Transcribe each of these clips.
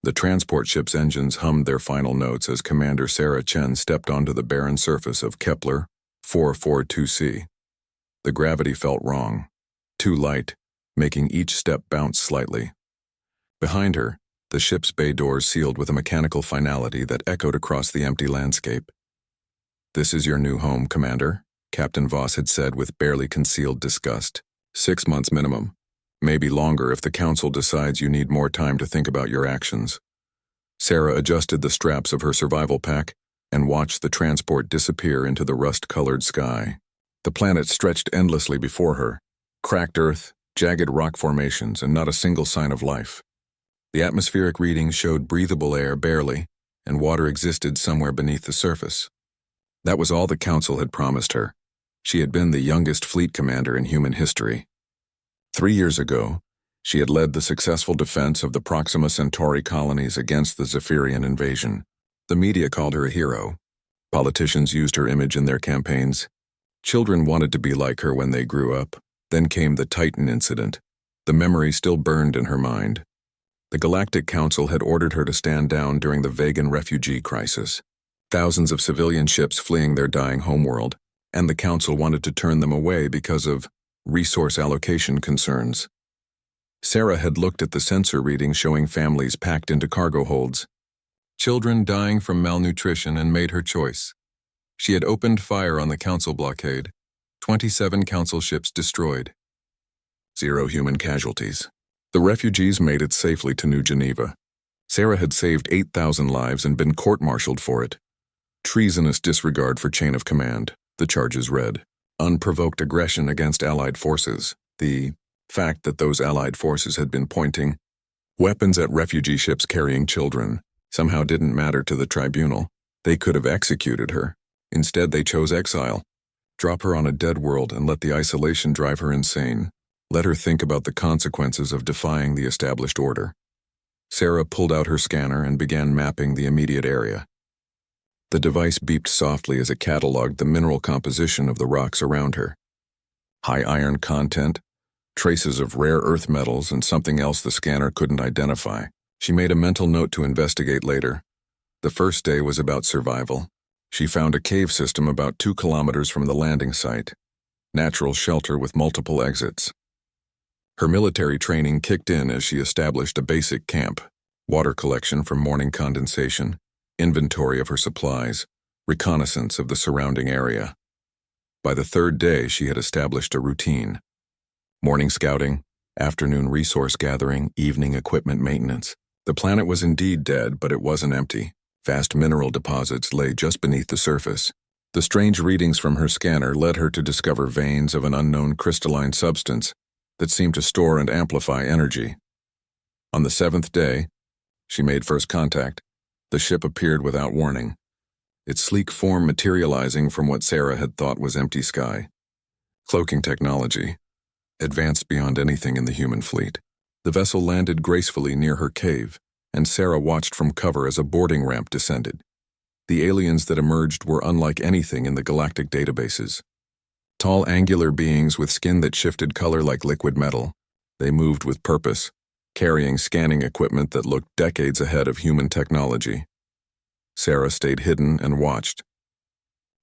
The transport ship's engines hummed their final notes as Commander Sarah Chen stepped onto the barren surface of Kepler 442c. The gravity felt wrong, too light, making each step bounce slightly. Behind her, the ship's bay doors sealed with a mechanical finality that echoed across the empty landscape. "This is your new home, Commander," Captain Voss had said with barely concealed disgust. 6 months minimum. Maybe longer if the Council decides you need more time to think about your actions. Sarah adjusted the straps of her survival pack and watched the transport disappear into the rust-colored sky. The planet stretched endlessly before her, cracked earth, jagged rock formations, and not a single sign of life. The atmospheric readings showed breathable air barely, and water existed somewhere beneath the surface. That was all the Council had promised her. She had been the youngest fleet commander in human history. 3 years ago, she had led the successful defense of the Proxima Centauri colonies against the Zephyrian invasion. The media called her a hero. Politicians used her image in their campaigns. Children wanted to be like her when they grew up. Then came the Titan incident. The memory still burned in her mind. The Galactic Council had ordered her to stand down during the Vegan refugee crisis. Thousands of civilian ships fleeing their dying homeworld, and the Council wanted to turn them away because of resource allocation concerns. Sarah had looked at the sensor readings showing families packed into cargo holds, children dying from malnutrition, and made her choice. She had opened fire on the Council blockade. 27 Council ships destroyed. 0 human casualties. The refugees made it safely to New Geneva. Sarah had saved 8,000 lives and been court-martialed for it. Treasonous disregard for chain of command, the charges read. Unprovoked aggression against Allied forces. The fact that those Allied forces had been pointing weapons at refugee ships carrying children somehow didn't matter to the tribunal. They could have executed her. Instead, they chose exile. Drop her on a dead world and let the isolation drive her insane. Let her think about the consequences of defying the established order. Sarah pulled out her scanner and began mapping the immediate area. The device beeped softly as it cataloged the mineral composition of the rocks around her. High iron content, traces of rare earth metals, and something else the scanner couldn't identify. She made a mental note to investigate later. The first day was about survival. She found a cave system about 2 kilometers from the landing site. Natural shelter with multiple exits. Her military training kicked in as she established a basic camp, water collection from morning condensation, inventory of her supplies, reconnaissance of the surrounding area. By the 3rd day, she had established a routine. Morning scouting, afternoon resource gathering, evening equipment maintenance. The planet was indeed dead, but it wasn't empty. Vast mineral deposits lay just beneath the surface. The strange readings from her scanner led her to discover veins of an unknown crystalline substance that seemed to store and amplify energy. On the 7th day, she made first contact. The ship appeared without warning, its sleek form materializing from what Sarah had thought was empty sky. Cloaking technology, advanced beyond anything in the human fleet. The vessel landed gracefully near her cave, and Sarah watched from cover as a boarding ramp descended. The aliens that emerged were unlike anything in the galactic databases. Tall, angular beings with skin that shifted color like liquid metal. They moved with purpose, carrying scanning equipment that looked decades ahead of human technology. Sarah stayed hidden and watched.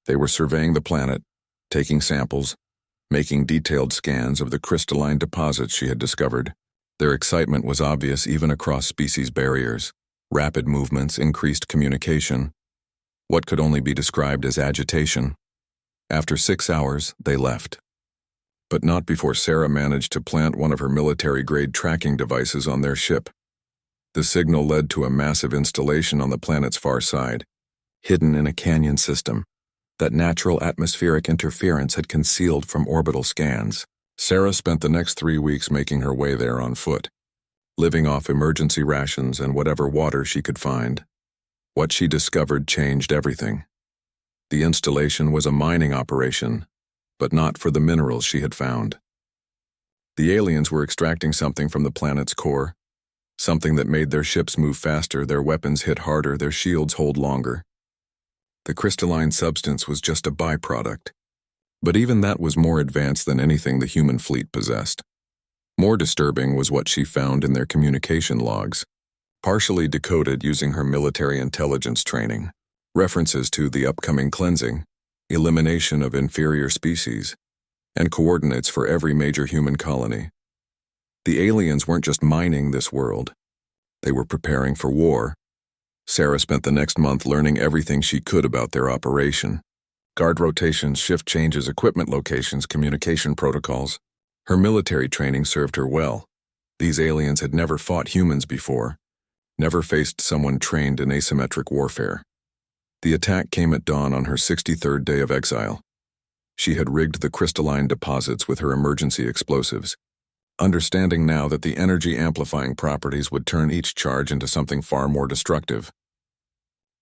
They were surveying the planet, taking samples, making detailed scans of the crystalline deposits she had discovered. Their excitement was obvious even across species barriers. Rapid movements, increased communication. What could only be described as agitation. After 6 hours, they left. But not before Sarah managed to plant one of her military-grade tracking devices on their ship. The signal led to a massive installation on the planet's far side, hidden in a canyon system that natural atmospheric interference had concealed from orbital scans. Sarah spent the next 3 weeks making her way there on foot, living off emergency rations and whatever water she could find. What she discovered changed everything. The installation was a mining operation, but not for the minerals she had found. The aliens were extracting something from the planet's core, something that made their ships move faster, their weapons hit harder, their shields hold longer. The crystalline substance was just a byproduct, but even that was more advanced than anything the human fleet possessed. More disturbing was what she found in their communication logs. partially decoded using her military intelligence training, references to the upcoming cleansing, elimination of inferior species, and coordinates for every major human colony. The aliens weren't just mining this world. They were preparing for war. Sarah spent the next month learning everything she could about their operation. Guard rotations, shift changes, equipment locations, communication protocols. Her military training served her well. These aliens had never fought humans before, never faced someone trained in asymmetric warfare. The attack came at dawn on her 63rd day of exile. She had rigged the crystalline deposits with her emergency explosives, understanding now that the energy-amplifying properties would turn each charge into something far more destructive.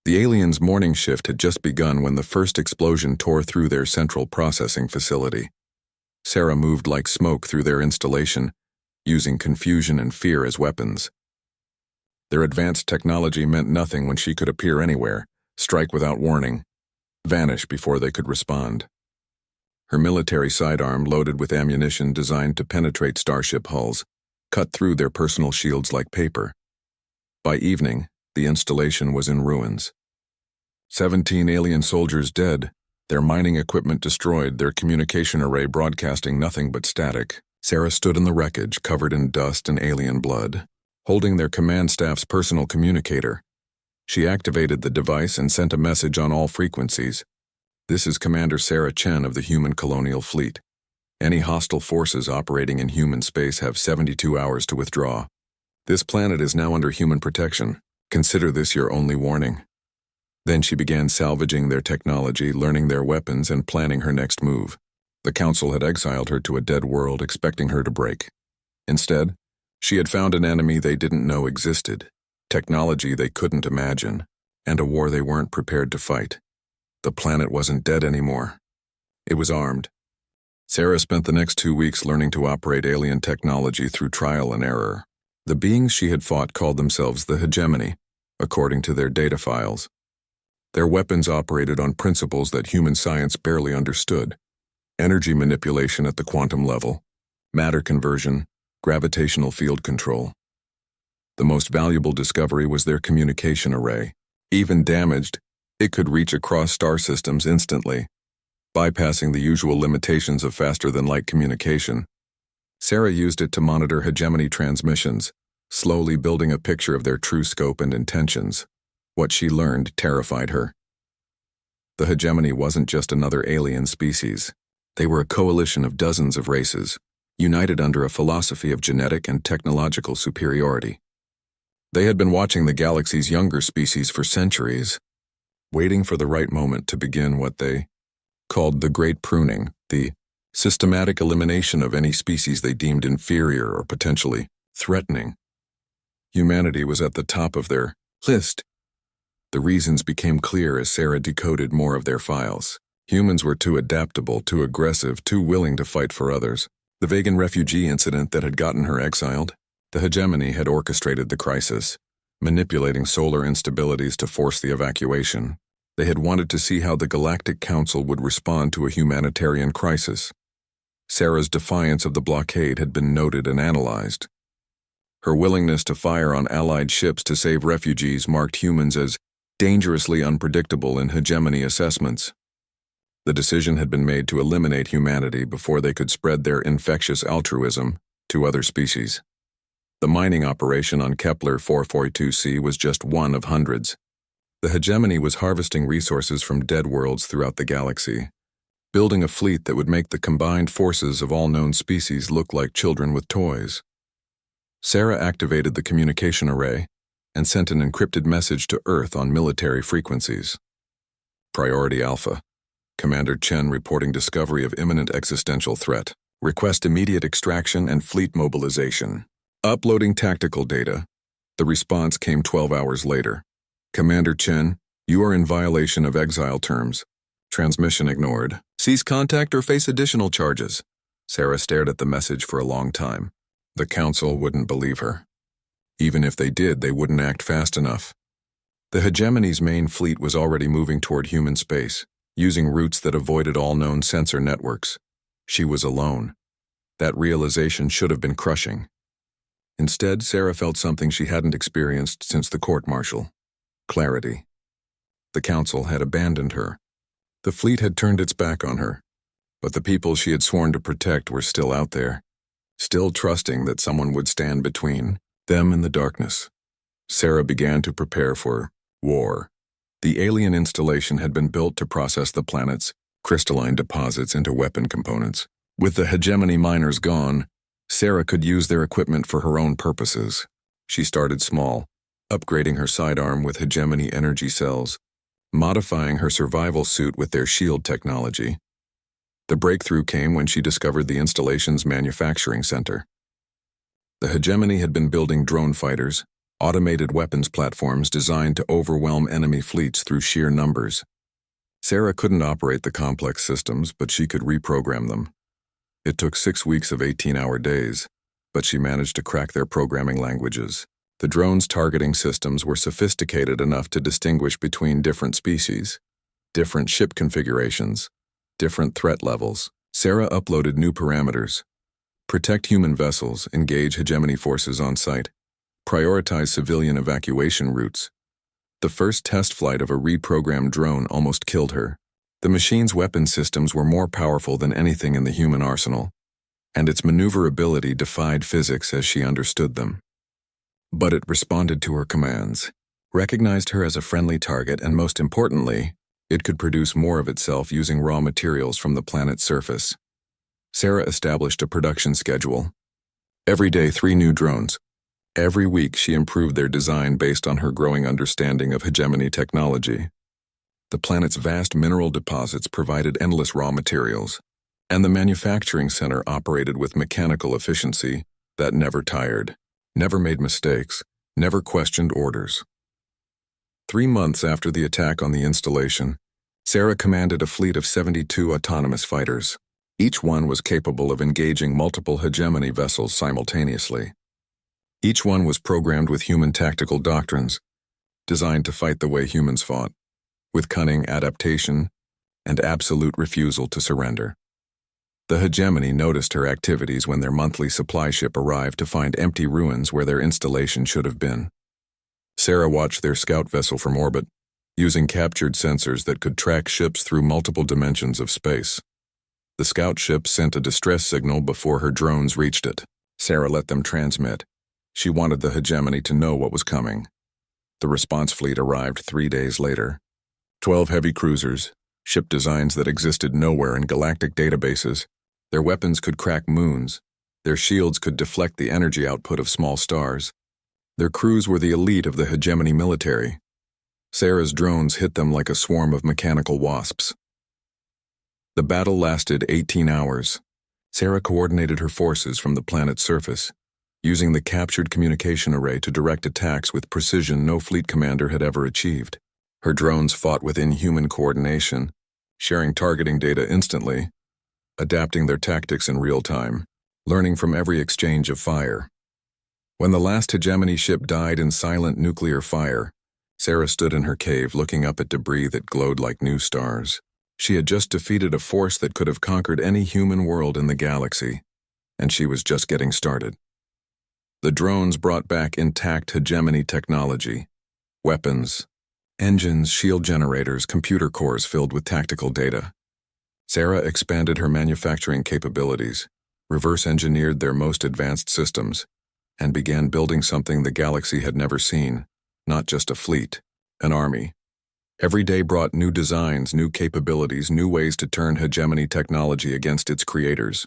The aliens' morning shift had just begun when the first explosion tore through their central processing facility. Sarah moved like smoke through their installation, using confusion and fear as weapons. Their advanced technology meant nothing when she could appear anywhere, strike without warning, vanish before they could respond. Her military sidearm, loaded with ammunition designed to penetrate starship hulls, cut through their personal shields like paper. By evening, the installation was in ruins. 17 alien soldiers dead, their mining equipment destroyed, their communication array broadcasting nothing but static. Sarah stood in the wreckage, covered in dust and alien blood, holding their command staff's personal communicator. She activated the device and sent a message on all frequencies. "This is Commander Sarah Chen of the Human Colonial Fleet. Any hostile forces operating in human space have 72 hours to withdraw. This planet is now under human protection. Consider this your only warning." Then she began salvaging their technology, learning their weapons, and planning her next move. The Council had exiled her to a dead world, expecting her to break. Instead, she had found an enemy they didn't know existed, technology they couldn't imagine, and a war they weren't prepared to fight. The planet wasn't dead anymore. It was armed. Sarah spent the next 2 weeks learning to operate alien technology through trial and error. The beings she had fought called themselves the Hegemony, according to their data files. Their weapons operated on principles that human science barely understood: energy manipulation at the quantum level, matter conversion, gravitational field control. The most valuable discovery was their communication array. Even damaged, it could reach across star systems instantly, bypassing the usual limitations of faster-than-light communication. Sarah used it to monitor hegemony transmissions, slowly building a picture of their true scope and intentions. What she learned terrified her. The hegemony wasn't just another alien species. They were a coalition of dozens of races, united under a philosophy of genetic and technological superiority. They had been watching the galaxy's younger species for centuries, waiting for the right moment to begin what they called the Great Pruning, the systematic elimination of any species they deemed inferior or potentially threatening. Humanity was at the top of their list. The reasons became clear as Sarah decoded more of their files. Humans were too adaptable, too aggressive, too willing to fight for others. The vegan refugee incident that had gotten her exiled. The hegemony had orchestrated the crisis, manipulating solar instabilities to force the evacuation. They had wanted to see how the Galactic Council would respond to a humanitarian crisis. Sarah's defiance of the blockade had been noted and analyzed. Her willingness to fire on Allied ships to save refugees marked humans as dangerously unpredictable in hegemony assessments. The decision had been made to eliminate humanity before they could spread their infectious altruism to other species. The mining operation on Kepler 442c was just one of hundreds. The hegemony was harvesting resources from dead worlds throughout the galaxy, building a fleet that would make the combined forces of all known species look like children with toys. Sarah activated the communication array and sent an encrypted message to Earth on military frequencies. Priority Alpha. Commander Chen reporting discovery of imminent existential threat. Request immediate extraction and fleet mobilization. Uploading tactical data. The response came 12 hours later. Commander Chen, you are in violation of exile terms. Transmission ignored. Cease contact or face additional charges. Sarah stared at the message for a long time. The Council wouldn't believe her. Even if they did, they wouldn't act fast enough. The hegemony's main fleet was already moving toward human space, using routes that avoided all known sensor networks. She was alone. That realization should have been crushing. Instead, Sarah felt something she hadn't experienced since the court-martial. Clarity. The council had abandoned her. The fleet had turned its back on her. But the people she had sworn to protect were still out there, still trusting that someone would stand between them and the darkness. Sarah began to prepare for war. The alien installation had been built to process the planet's crystalline deposits into weapon components. With the hegemony miners gone, Sarah could use their equipment for her own purposes. She started small, upgrading her sidearm with hegemony energy cells, modifying her survival suit with their shield technology. The breakthrough came when she discovered the installation's manufacturing center. The hegemony had been building drone fighters, automated weapons platforms designed to overwhelm enemy fleets through sheer numbers. Sarah couldn't operate the complex systems, but she could reprogram them. It took 6 weeks of 18-hour days, but she managed to crack their programming languages. The drone's targeting systems were sophisticated enough to distinguish between different species, different ship configurations, different threat levels. Sarah uploaded new parameters. Protect human vessels, engage hegemony forces on site, prioritize civilian evacuation routes. The first test flight of a reprogrammed drone almost killed her. The machine's weapon systems were more powerful than anything in the human arsenal, and its maneuverability defied physics as she understood them. But it responded to her commands, recognized her as a friendly target, and most importantly, it could produce more of itself using raw materials from the planet's surface. Sarah established a production schedule. Every day, 3 new drones. Every week, she improved their design based on her growing understanding of hegemony technology. The planet's vast mineral deposits provided endless raw materials, and the manufacturing center operated with mechanical efficiency that never tired, never made mistakes, never questioned orders. 3 months after the attack on the installation, Sarah commanded a fleet of 72 autonomous fighters. Each one was capable of engaging multiple hegemony vessels simultaneously. Each one was programmed with human tactical doctrines, designed to fight the way humans fought, with cunning adaptation and absolute refusal to surrender. The hegemony noticed her activities when their monthly supply ship arrived to find empty ruins where their installation should have been. Sarah watched their scout vessel from orbit, using captured sensors that could track ships through multiple dimensions of space. The scout ship sent a distress signal before her drones reached it. Sarah let them transmit. She wanted the hegemony to know what was coming. The response fleet arrived 3 days later. 12 heavy cruisers, ship designs that existed nowhere in galactic databases. Their weapons could crack moons. Their shields could deflect the energy output of small stars. Their crews were the elite of the hegemony military. Sarah's drones hit them like a swarm of mechanical wasps. The battle lasted 18 hours. Sarah coordinated her forces from the planet's surface, using the captured communication array to direct attacks with precision no fleet commander had ever achieved. Her drones fought with inhuman coordination, sharing targeting data instantly, adapting their tactics in real time, learning from every exchange of fire. When the last hegemony ship died in silent nuclear fire, Sarah stood in her cave looking up at debris that glowed like new stars. She had just defeated a force that could have conquered any human world in the galaxy, and she was just getting started. The drones brought back intact hegemony technology, weapons, engines, shield generators, computer cores filled with tactical data. Sarah expanded her manufacturing capabilities, reverse-engineered their most advanced systems, and began building something the galaxy had never seen, not just a fleet, an army. Every day brought new designs, new capabilities, new ways to turn hegemony technology against its creators.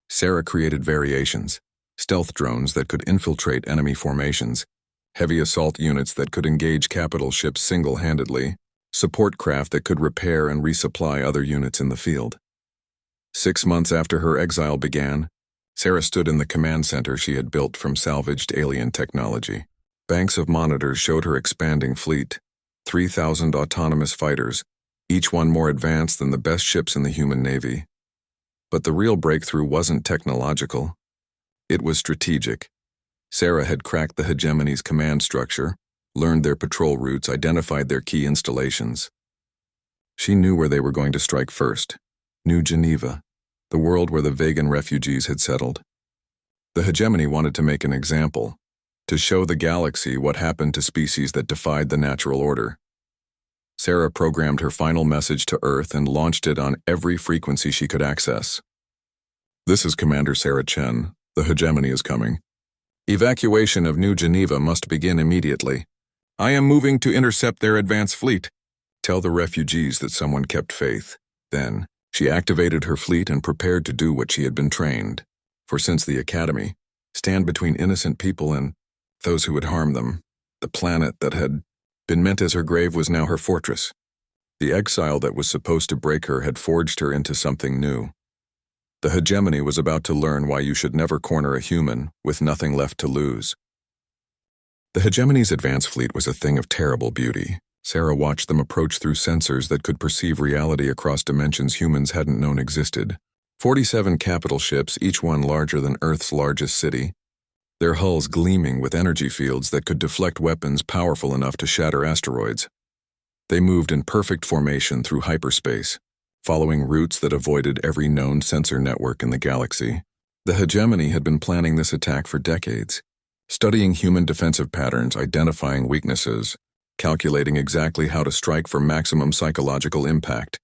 Sarah created variations, stealth drones that could infiltrate enemy formations, heavy assault units that could engage capital ships single-handedly, support craft that could repair and resupply other units in the field. 6 months after her exile began, Sarah stood in the command center she had built from salvaged alien technology. Banks of monitors showed her expanding fleet, 3,000 autonomous fighters, each one more advanced than the best ships in the human navy. But the real breakthrough wasn't technological. It was strategic. Sarah had cracked the hegemony's command structure, learned their patrol routes, identified their key installations. She knew where they were going to strike first, New Geneva, the world where the Vegan refugees had settled. The hegemony wanted to make an example, to show the galaxy what happened to species that defied the natural order. Sarah programmed her final message to Earth and launched it on every frequency she could access. This is Commander Sarah Chen. The hegemony is coming. Evacuation of New Geneva must begin immediately. I am moving to intercept their advance fleet. Tell the refugees that someone kept faith. Then, she activated her fleet and prepared to do what she had been trained. For since the Academy, stand between innocent people and those who would harm them. The planet that had been meant as her grave was now her fortress. The exile that was supposed to break her had forged her into something new. The hegemony was about to learn why you should never corner a human with nothing left to lose. The hegemony's advance fleet was a thing of terrible beauty. Sarah watched them approach through sensors that could perceive reality across dimensions humans hadn't known existed. 47 capital ships, each one larger than Earth's largest city, their hulls gleaming with energy fields that could deflect weapons powerful enough to shatter asteroids. They moved in perfect formation through hyperspace, following routes that avoided every known sensor network in the galaxy. The hegemony had been planning this attack for decades, studying human defensive patterns, identifying weaknesses, calculating exactly how to strike for maximum psychological impact.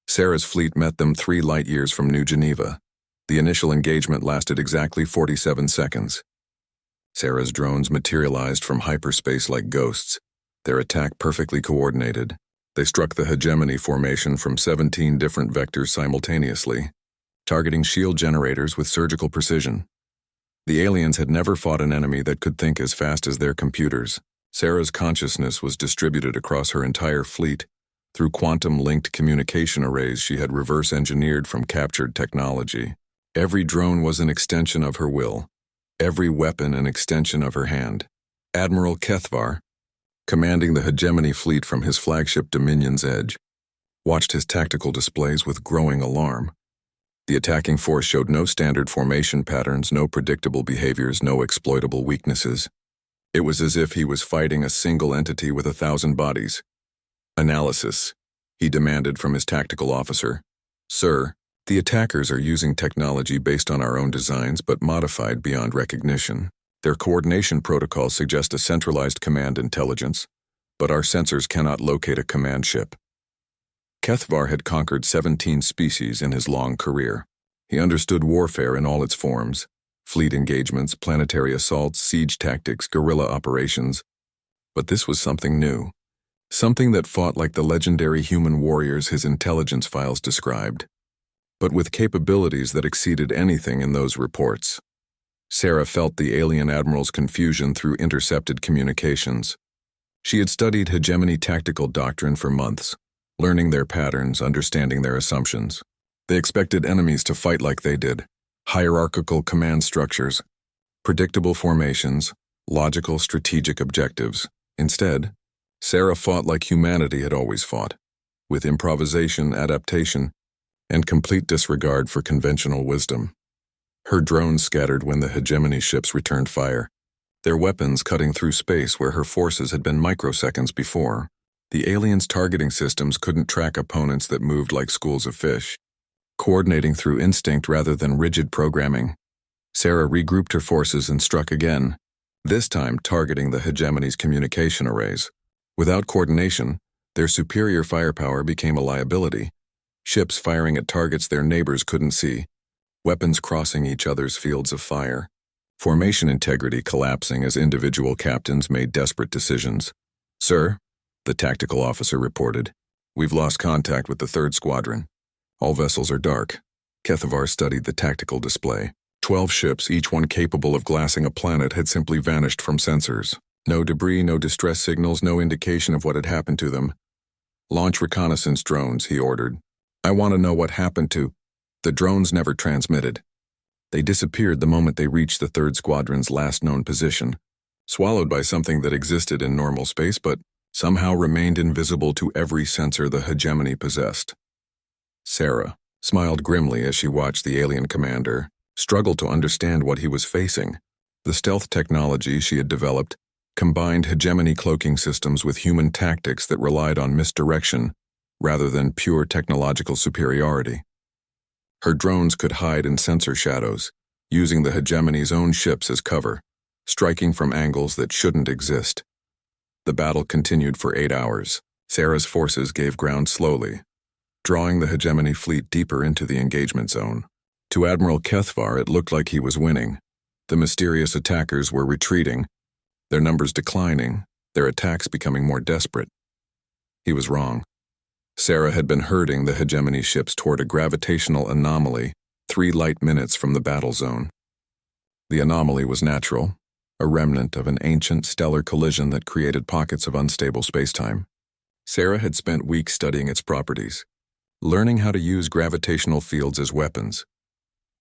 Sarah's fleet met them 3 light years from New Geneva. The initial engagement lasted exactly 47 seconds. Sarah's drones materialized from hyperspace like ghosts, their attack perfectly coordinated. They struck the hegemony formation from 17 different vectors simultaneously, targeting shield generators with surgical precision. The aliens had never fought an enemy that could think as fast as their computers. Sarah's consciousness was distributed across her entire fleet through quantum-linked communication arrays she had reverse-engineered from captured technology. Every drone was an extension of her will, every weapon an extension of her hand. Admiral Kethvar, commanding the hegemony fleet from his flagship Dominion's Edge, watched his tactical displays with growing alarm. The attacking force showed no standard formation patterns, no predictable behaviors, no exploitable weaknesses. It was as if he was fighting a single entity with 1,000 bodies. Analysis, he demanded from his tactical officer. Sir, the attackers are using technology based on our own designs but modified beyond recognition. Their coordination protocols suggest a centralized command intelligence, but our sensors cannot locate a command ship. Kethvar had conquered 17 species in his long career. He understood warfare in all its forms: fleet engagements, planetary assaults, siege tactics, guerrilla operations. But this was something new, something that fought like the legendary human warriors his intelligence files described, but with capabilities that exceeded anything in those reports. Sarah felt the alien admiral's confusion through intercepted communications. She had studied hegemony tactical doctrine for months, learning their patterns, understanding their assumptions. They expected enemies to fight like they did: hierarchical command structures, predictable formations, logical strategic objectives. Instead, Sarah fought like humanity had always fought, with improvisation, adaptation, and complete disregard for conventional wisdom. Her drones scattered when the hegemony ships returned fire, their weapons cutting through space where her forces had been microseconds before. The aliens' targeting systems couldn't track opponents that moved like schools of fish, coordinating through instinct rather than rigid programming. Sarah regrouped her forces and struck again, this time targeting the hegemony's communication arrays. Without coordination, their superior firepower became a liability. Ships firing at targets their neighbors couldn't see, weapons crossing each other's fields of fire, formation integrity collapsing as individual captains made desperate decisions. Sir, the tactical officer reported, we've lost contact with the 3rd Squadron. All vessels are dark. Kethvar studied the tactical display. 12 ships, each one capable of glassing a planet, had simply vanished from sensors. No debris, no distress signals, no indication of what had happened to them. Launch reconnaissance drones, he ordered. I want to know what happened to... The drones never transmitted. They disappeared the moment they reached the 3rd Squadron's last known position, swallowed by something that existed in normal space but somehow remained invisible to every sensor the hegemony possessed. Sarah smiled grimly as she watched the alien commander struggle to understand what he was facing. The stealth technology she had developed combined hegemony cloaking systems with human tactics that relied on misdirection rather than pure technological superiority. Her drones could hide in sensor shadows, using the hegemony's own ships as cover, striking from angles that shouldn't exist. The battle continued for 8 hours. Sarah's forces gave ground slowly, drawing the hegemony fleet deeper into the engagement zone. To Admiral Kethvar, it looked like he was winning. The mysterious attackers were retreating, their numbers declining, their attacks becoming more desperate. He was wrong. Sarah had been herding the hegemony ships toward a gravitational anomaly 3 light minutes from the battle zone. The anomaly was natural, a remnant of an ancient stellar collision that created pockets of unstable spacetime. Sarah had spent weeks studying its properties, learning how to use gravitational fields as weapons.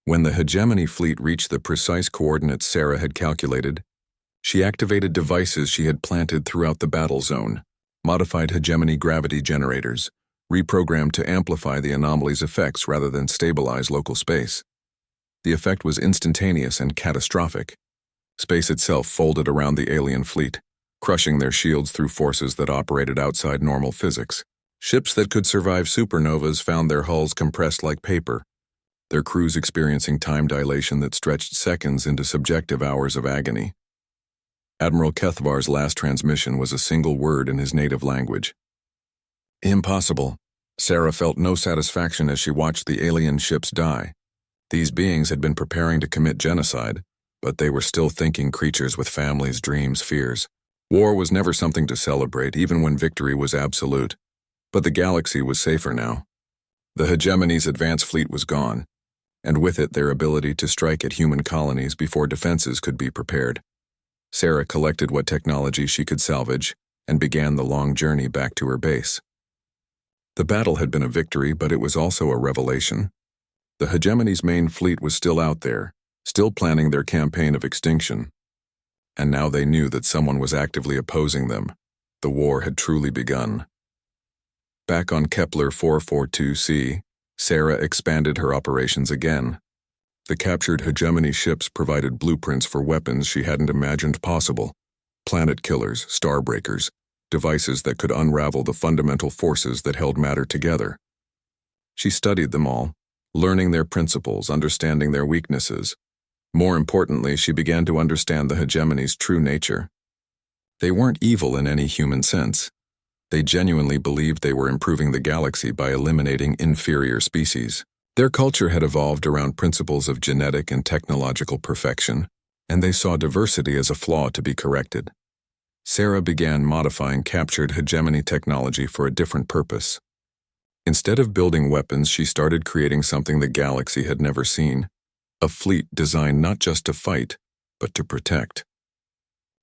When the hegemony fleet reached the precise coordinates Sarah had calculated, she activated devices she had planted throughout the battle zone, modified hegemony gravity generators, reprogrammed to amplify the anomaly's effects rather than stabilize local space. The effect was instantaneous and catastrophic. Space itself folded around the alien fleet, crushing their shields through forces that operated outside normal physics. Ships that could survive supernovas found their hulls compressed like paper, their crews experiencing time dilation that stretched seconds into subjective hours of agony. Admiral Kethvar's last transmission was a single word in his native language. Impossible. Sarah felt no satisfaction as she watched the alien ships die. These beings had been preparing to commit genocide, but they were still thinking creatures with families, dreams, fears. War was never something to celebrate, even when victory was absolute. But the galaxy was safer now. The hegemony's advanced fleet was gone, and with it their ability to strike at human colonies before defenses could be prepared. Sarah collected what technology she could salvage and began the long journey back to her base. The battle had been a victory, but it was also a revelation. The hegemony's main fleet was still out there, still planning their campaign of extinction. And now they knew that someone was actively opposing them. The war had truly begun. Back on Kepler 442c, Sarah expanded her operations again. The captured hegemony ships provided blueprints for weapons she hadn't imagined possible. Planet killers, starbreakers, devices that could unravel the fundamental forces that held matter together. She studied them all, learning their principles, understanding their weaknesses. More importantly, she began to understand the hegemony's true nature. They weren't evil in any human sense. They genuinely believed they were improving the galaxy by eliminating inferior species. Their culture had evolved around principles of genetic and technological perfection, and they saw diversity as a flaw to be corrected. Sarah began modifying captured hegemony technology for a different purpose. Instead of building weapons, she started creating something the galaxy had never seen. A fleet designed not just to fight, but to protect.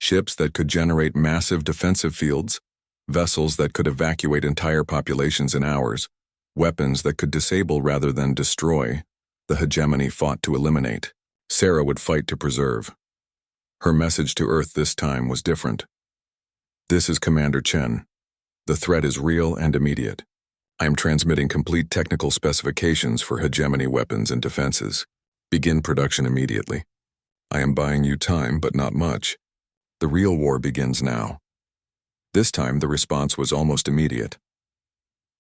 Ships that could generate massive defensive fields, vessels that could evacuate entire populations in hours, weapons that could disable rather than destroy. The hegemony fought to eliminate. Sarah would fight to preserve. Her message to Earth this time was different. This is Commander Chen. The threat is real and immediate. I am transmitting complete technical specifications for hegemony weapons and defenses. Begin production immediately. I am buying you time, but not much. The real war begins now. This time, the response was almost immediate.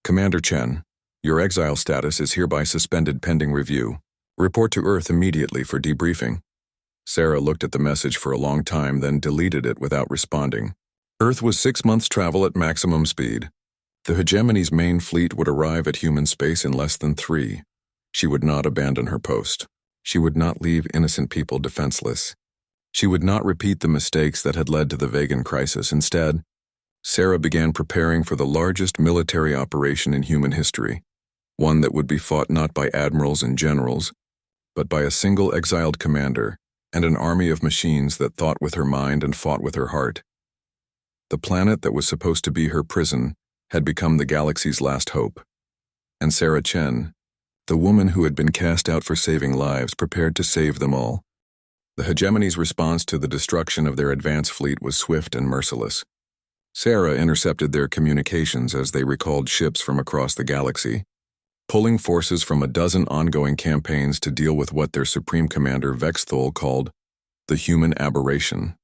Commander Chen, your exile status is hereby suspended pending review. Report to Earth immediately for debriefing. Sarah looked at the message for a long time, then deleted it without responding. Earth was 6 months' travel at maximum speed. The hegemony's main fleet would arrive at human space in less than 3. She would not abandon her post. She would not leave innocent people defenseless. She would not repeat the mistakes that had led to the Vegan crisis. Instead, Sarah began preparing for the largest military operation in human history, one that would be fought not by admirals and generals, but by a single exiled commander and an army of machines that thought with her mind and fought with her heart. The planet that was supposed to be her prison had become the galaxy's last hope. And Sarah Chen, the woman who had been cast out for saving lives, prepared to save them all. The hegemony's response to the destruction of their advance fleet was swift and merciless. Sarah intercepted their communications as they recalled ships from across the galaxy, pulling forces from a dozen ongoing campaigns to deal with what their Supreme Commander Vexthul called the human aberration.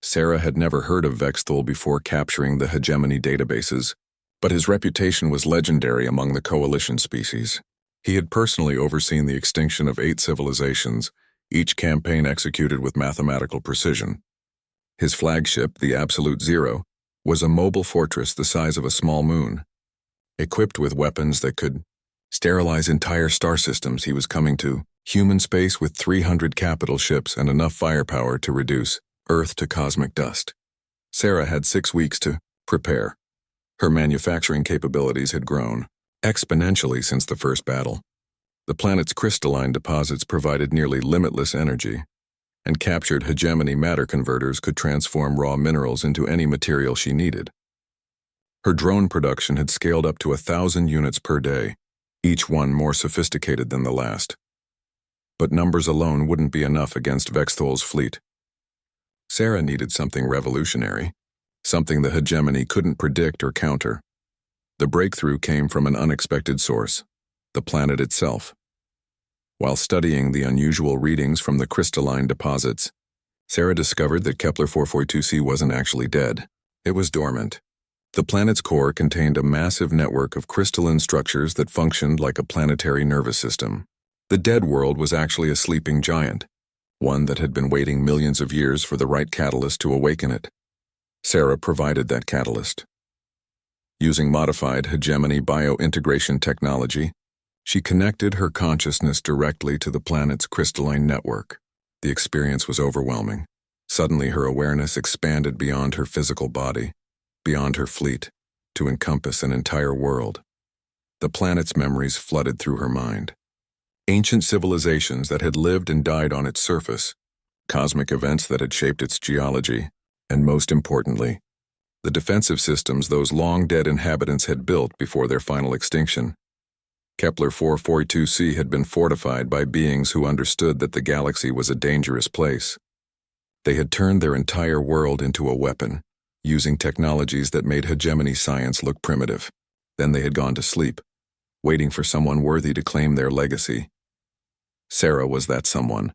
Sarah had never heard of Vexthul before capturing the hegemony databases, but his reputation was legendary among the coalition species. He had personally overseen the extinction of 8 civilizations, each campaign executed with mathematical precision. His flagship, the Absolute Zero, was a mobile fortress the size of a small moon. Equipped with weapons that could sterilize entire star systems, he was coming to human space with 300 capital ships and enough firepower to reduce Earth to cosmic dust. Sarah had 6 weeks to prepare. Her manufacturing capabilities had grown exponentially since the first battle. The planet's crystalline deposits provided nearly limitless energy, and captured hegemony matter converters could transform raw minerals into any material she needed. Her drone production had scaled up to 1,000 units per day, each one more sophisticated than the last. But numbers alone wouldn't be enough against Vexthol's fleet. Sarah needed something revolutionary, something the hegemony couldn't predict or counter. The breakthrough came from an unexpected source, the planet itself. While studying the unusual readings from the crystalline deposits, Sarah discovered that Kepler 442c wasn't actually dead. It was dormant. The planet's core contained a massive network of crystalline structures that functioned like a planetary nervous system. The dead world was actually a sleeping giant, one that had been waiting millions of years for the right catalyst to awaken it. Sarah provided that catalyst. Using modified hegemony biointegration technology, she connected her consciousness directly to the planet's crystalline network. The experience was overwhelming. Suddenly her awareness expanded beyond her physical body, beyond her fleet, to encompass an entire world. The planet's memories flooded through her mind. Ancient civilizations that had lived and died on its surface, cosmic events that had shaped its geology, and most importantly, the defensive systems those long-dead inhabitants had built before their final extinction. Kepler 442c had been fortified by beings who understood that the galaxy was a dangerous place. They had turned their entire world into a weapon, using technologies that made hegemony science look primitive. Then they had gone to sleep, waiting for someone worthy to claim their legacy. Sarah was that someone.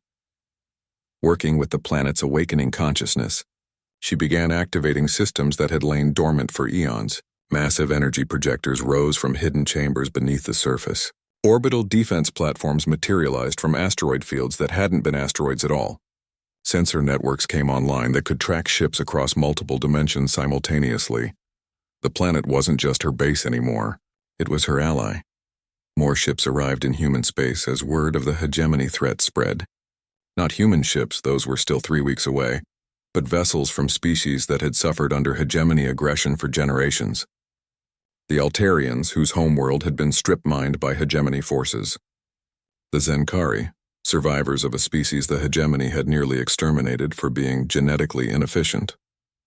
Working with the planet's awakening consciousness, she began activating systems that had lain dormant for eons. Massive energy projectors rose from hidden chambers beneath the surface. Orbital defense platforms materialized from asteroid fields that hadn't been asteroids at all. Sensor networks came online that could track ships across multiple dimensions simultaneously. The planet wasn't just her base anymore. It was her ally. More ships arrived in human space as word of the hegemony threat spread. Not human ships, those were still 3 weeks away, but vessels from species that had suffered under hegemony aggression for generations. The Altarians, whose homeworld had been strip-mined by hegemony forces. The Zenkari, survivors of a species the hegemony had nearly exterminated for being genetically inefficient.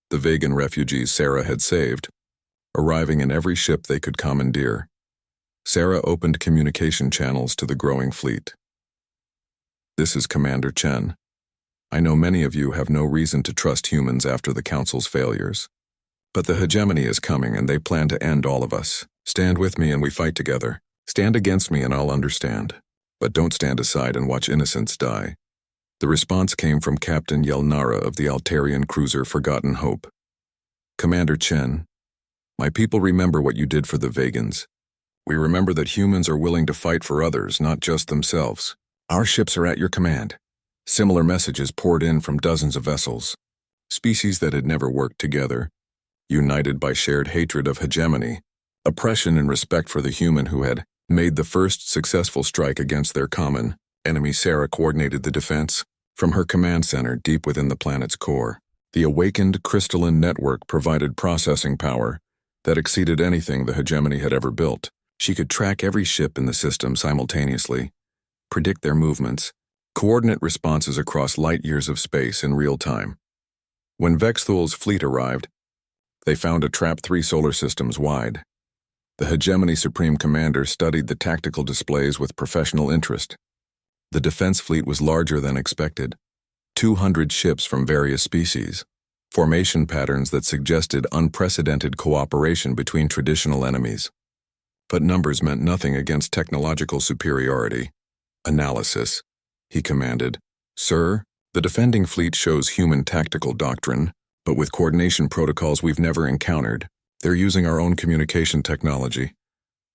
The vegan refugees Sarah had saved, arriving in every ship they could commandeer. Sarah opened communication channels to the growing fleet. "This is Commander Chen. I know many of you have no reason to trust humans after the Council's failures. But the hegemony is coming and they plan to end all of us. Stand with me and we fight together. Stand against me and I'll understand. But don't stand aside and watch innocents die." The response came from Captain Yelnara of the Altarian cruiser Forgotten Hope. "Commander Chen, my people remember what you did for the Vegans. We remember that humans are willing to fight for others, not just themselves. Our ships are at your command." Similar messages poured in from dozens of vessels. Species that had never worked together, united by shared hatred of hegemony, oppression and respect for the human who had made the first successful strike against their common enemy. Sarah coordinated the defense from her command center deep within the planet's core. The awakened crystalline network provided processing power that exceeded anything the hegemony had ever built. She could track every ship in the system simultaneously, predict their movements, coordinate responses across light years of space in real time. When Vexthol's fleet arrived, they found a trap 3 solar systems wide. The hegemony Supreme Commander studied the tactical displays with professional interest. The defense fleet was larger than expected. 200 ships from various species. Formation patterns that suggested unprecedented cooperation between traditional enemies. But numbers meant nothing against technological superiority. "Analysis," he commanded. "Sir, the defending fleet shows human tactical doctrine, but with coordination protocols we've never encountered. They're using our own communication technology,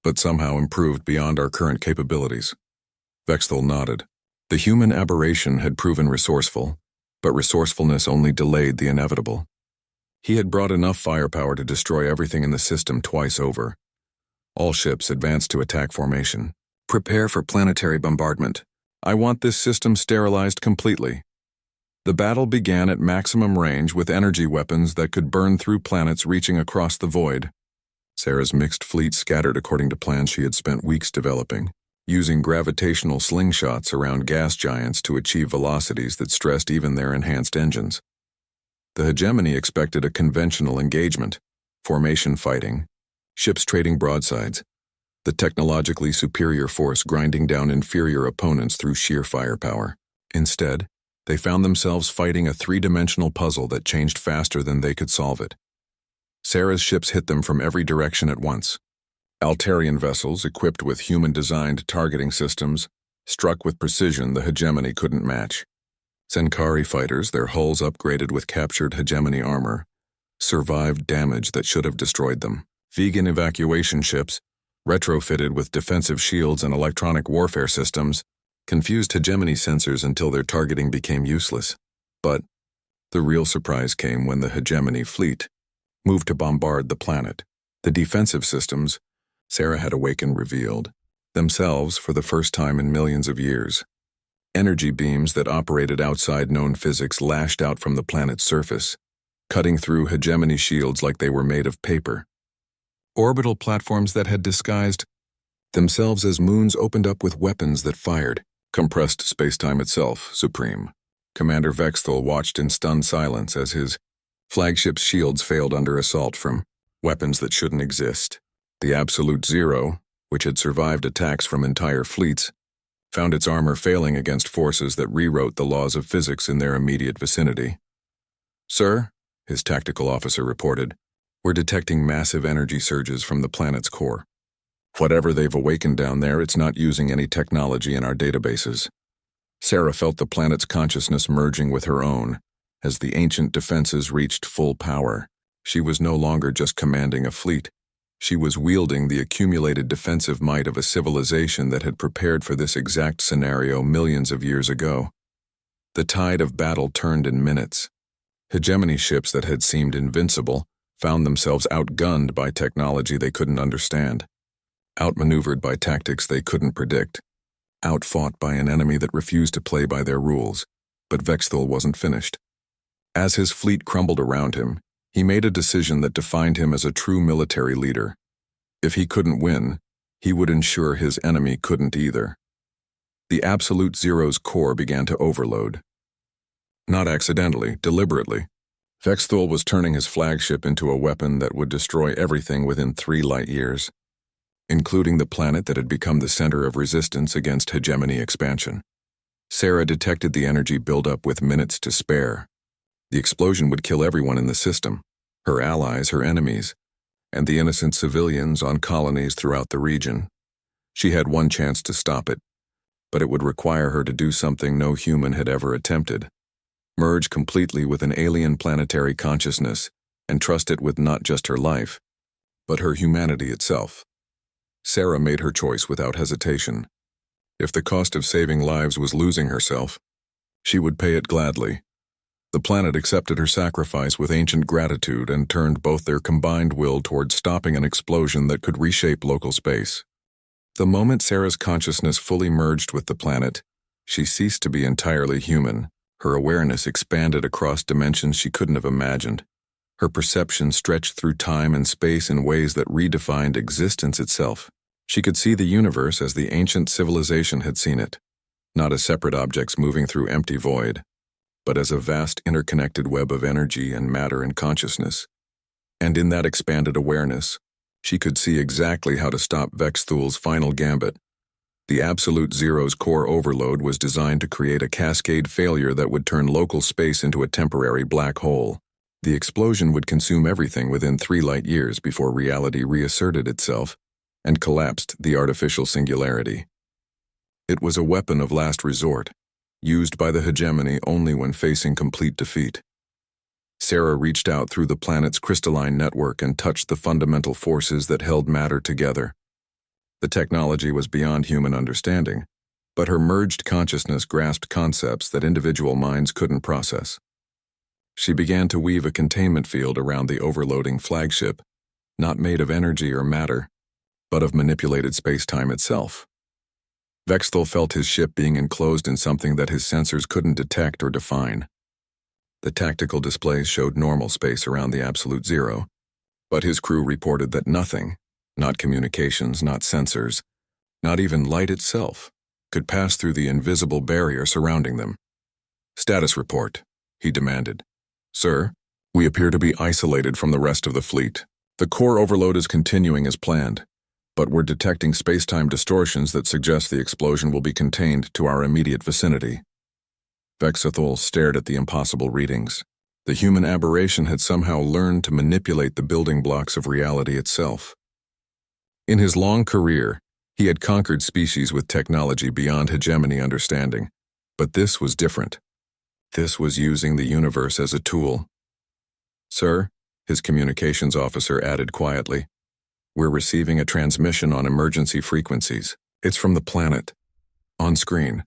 but somehow improved beyond our current capabilities." Vexthol nodded. The human aberration had proven resourceful, but resourcefulness only delayed the inevitable. He had brought enough firepower to destroy everything in the system twice over. All ships advanced to attack formation. Prepare for planetary bombardment. I want this system sterilized completely. The battle began at maximum range with energy weapons that could burn through planets reaching across the void. Sarah's mixed fleet scattered according to plans she had spent weeks developing, using gravitational slingshots around gas giants to achieve velocities that stressed even their enhanced engines. The hegemony expected a conventional engagement, formation fighting, ships trading broadsides, the technologically superior force grinding down inferior opponents through sheer firepower. Instead, they found themselves fighting a three-dimensional puzzle that changed faster than they could solve it. Sarah's ships hit them from every direction at once. Altarian vessels, equipped with human-designed targeting systems, struck with precision the hegemony couldn't match. Senkari fighters, their hulls upgraded with captured hegemony armor, survived damage that should have destroyed them. Vegan evacuation ships, retrofitted with defensive shields and electronic warfare systems, confused hegemony sensors until their targeting became useless. But the real surprise came when the hegemony fleet moved to bombard the planet. The defensive systems, Sarah had awakened, revealed themselves for the first time in millions of years. Energy beams that operated outside known physics lashed out from the planet's surface, cutting through hegemony shields like they were made of paper. Orbital platforms that had disguised themselves as moons opened up with weapons that fired. Compressed spacetime itself, supreme. Commander Vexthal watched in stunned silence as his flagship's shields failed under assault from weapons that shouldn't exist. The Absolute Zero, which had survived attacks from entire fleets, found its armor failing against forces that rewrote the laws of physics in their immediate vicinity. "Sir," his tactical officer reported, "we're detecting massive energy surges from the planet's core. Whatever they've awakened down there, it's not using any technology in our databases." Sarah felt the planet's consciousness merging with her own. As the ancient defenses reached full power, she was no longer just commanding a fleet. She was wielding the accumulated defensive might of a civilization that had prepared for this exact scenario millions of years ago. The tide of battle turned in minutes. Hegemony ships that had seemed invincible found themselves outgunned by technology they couldn't understand, outmaneuvered by tactics they couldn't predict, outfought by an enemy that refused to play by their rules. But Vexthal wasn't finished. As his fleet crumbled around him, he made a decision that defined him as a true military leader. If he couldn't win, he would ensure his enemy couldn't either. The Absolute Zero's core began to overload. Not accidentally, deliberately. Vexthal was turning his flagship into a weapon that would destroy everything within 3 light years, including the planet that had become the center of resistance against hegemony expansion. Sarah detected the energy buildup with minutes to spare. The explosion would kill everyone in the system, her allies, her enemies, and the innocent civilians on colonies throughout the region. She had one chance to stop it, but it would require her to do something no human had ever attempted: merge completely with an alien planetary consciousness and trust it with not just her life, but her humanity itself. Sarah made her choice without hesitation. If the cost of saving lives was losing herself, she would pay it gladly. The planet accepted her sacrifice with ancient gratitude and turned both their combined will toward stopping an explosion that could reshape local space. The moment Sarah's consciousness fully merged with the planet, she ceased to be entirely human. Her awareness expanded across dimensions she couldn't have imagined. Her perception stretched through time and space in ways that redefined existence itself. She could see the universe as the ancient civilization had seen it, not as separate objects moving through empty void, but as a vast interconnected web of energy and matter and consciousness. And in that expanded awareness, she could see exactly how to stop Vexthal's final gambit. The Absolute Zero's core overload was designed to create a cascade failure that would turn local space into a temporary black hole. The explosion would consume everything within 3 light years before reality reasserted itself and collapsed the artificial singularity. It was a weapon of last resort, used by the hegemony only when facing complete defeat. Sarah reached out through the planet's crystalline network and touched the fundamental forces that held matter together. The technology was beyond human understanding, but her merged consciousness grasped concepts that individual minds couldn't process. She began to weave a containment field around the overloading flagship, not made of energy or matter, but of manipulated space-time itself. Vexthal felt his ship being enclosed in something that his sensors couldn't detect or define. The tactical displays showed normal space around the absolute zero, but his crew reported that nothing, not communications, not sensors, not even light itself, could pass through the invisible barrier surrounding them. "Status report," he demanded. "Sir, we appear to be isolated from the rest of the fleet. The core overload is continuing as planned, but we're detecting space-time distortions that suggest the explosion will be contained to our immediate vicinity." Vexthal stared at the impossible readings. The human aberration had somehow learned to manipulate the building blocks of reality itself. In his long career, he had conquered species with technology beyond hegemony understanding, but this was different. This was using the universe as a tool. "Sir," his communications officer added quietly, "we're receiving a transmission on emergency frequencies. It's from the planet." On screen,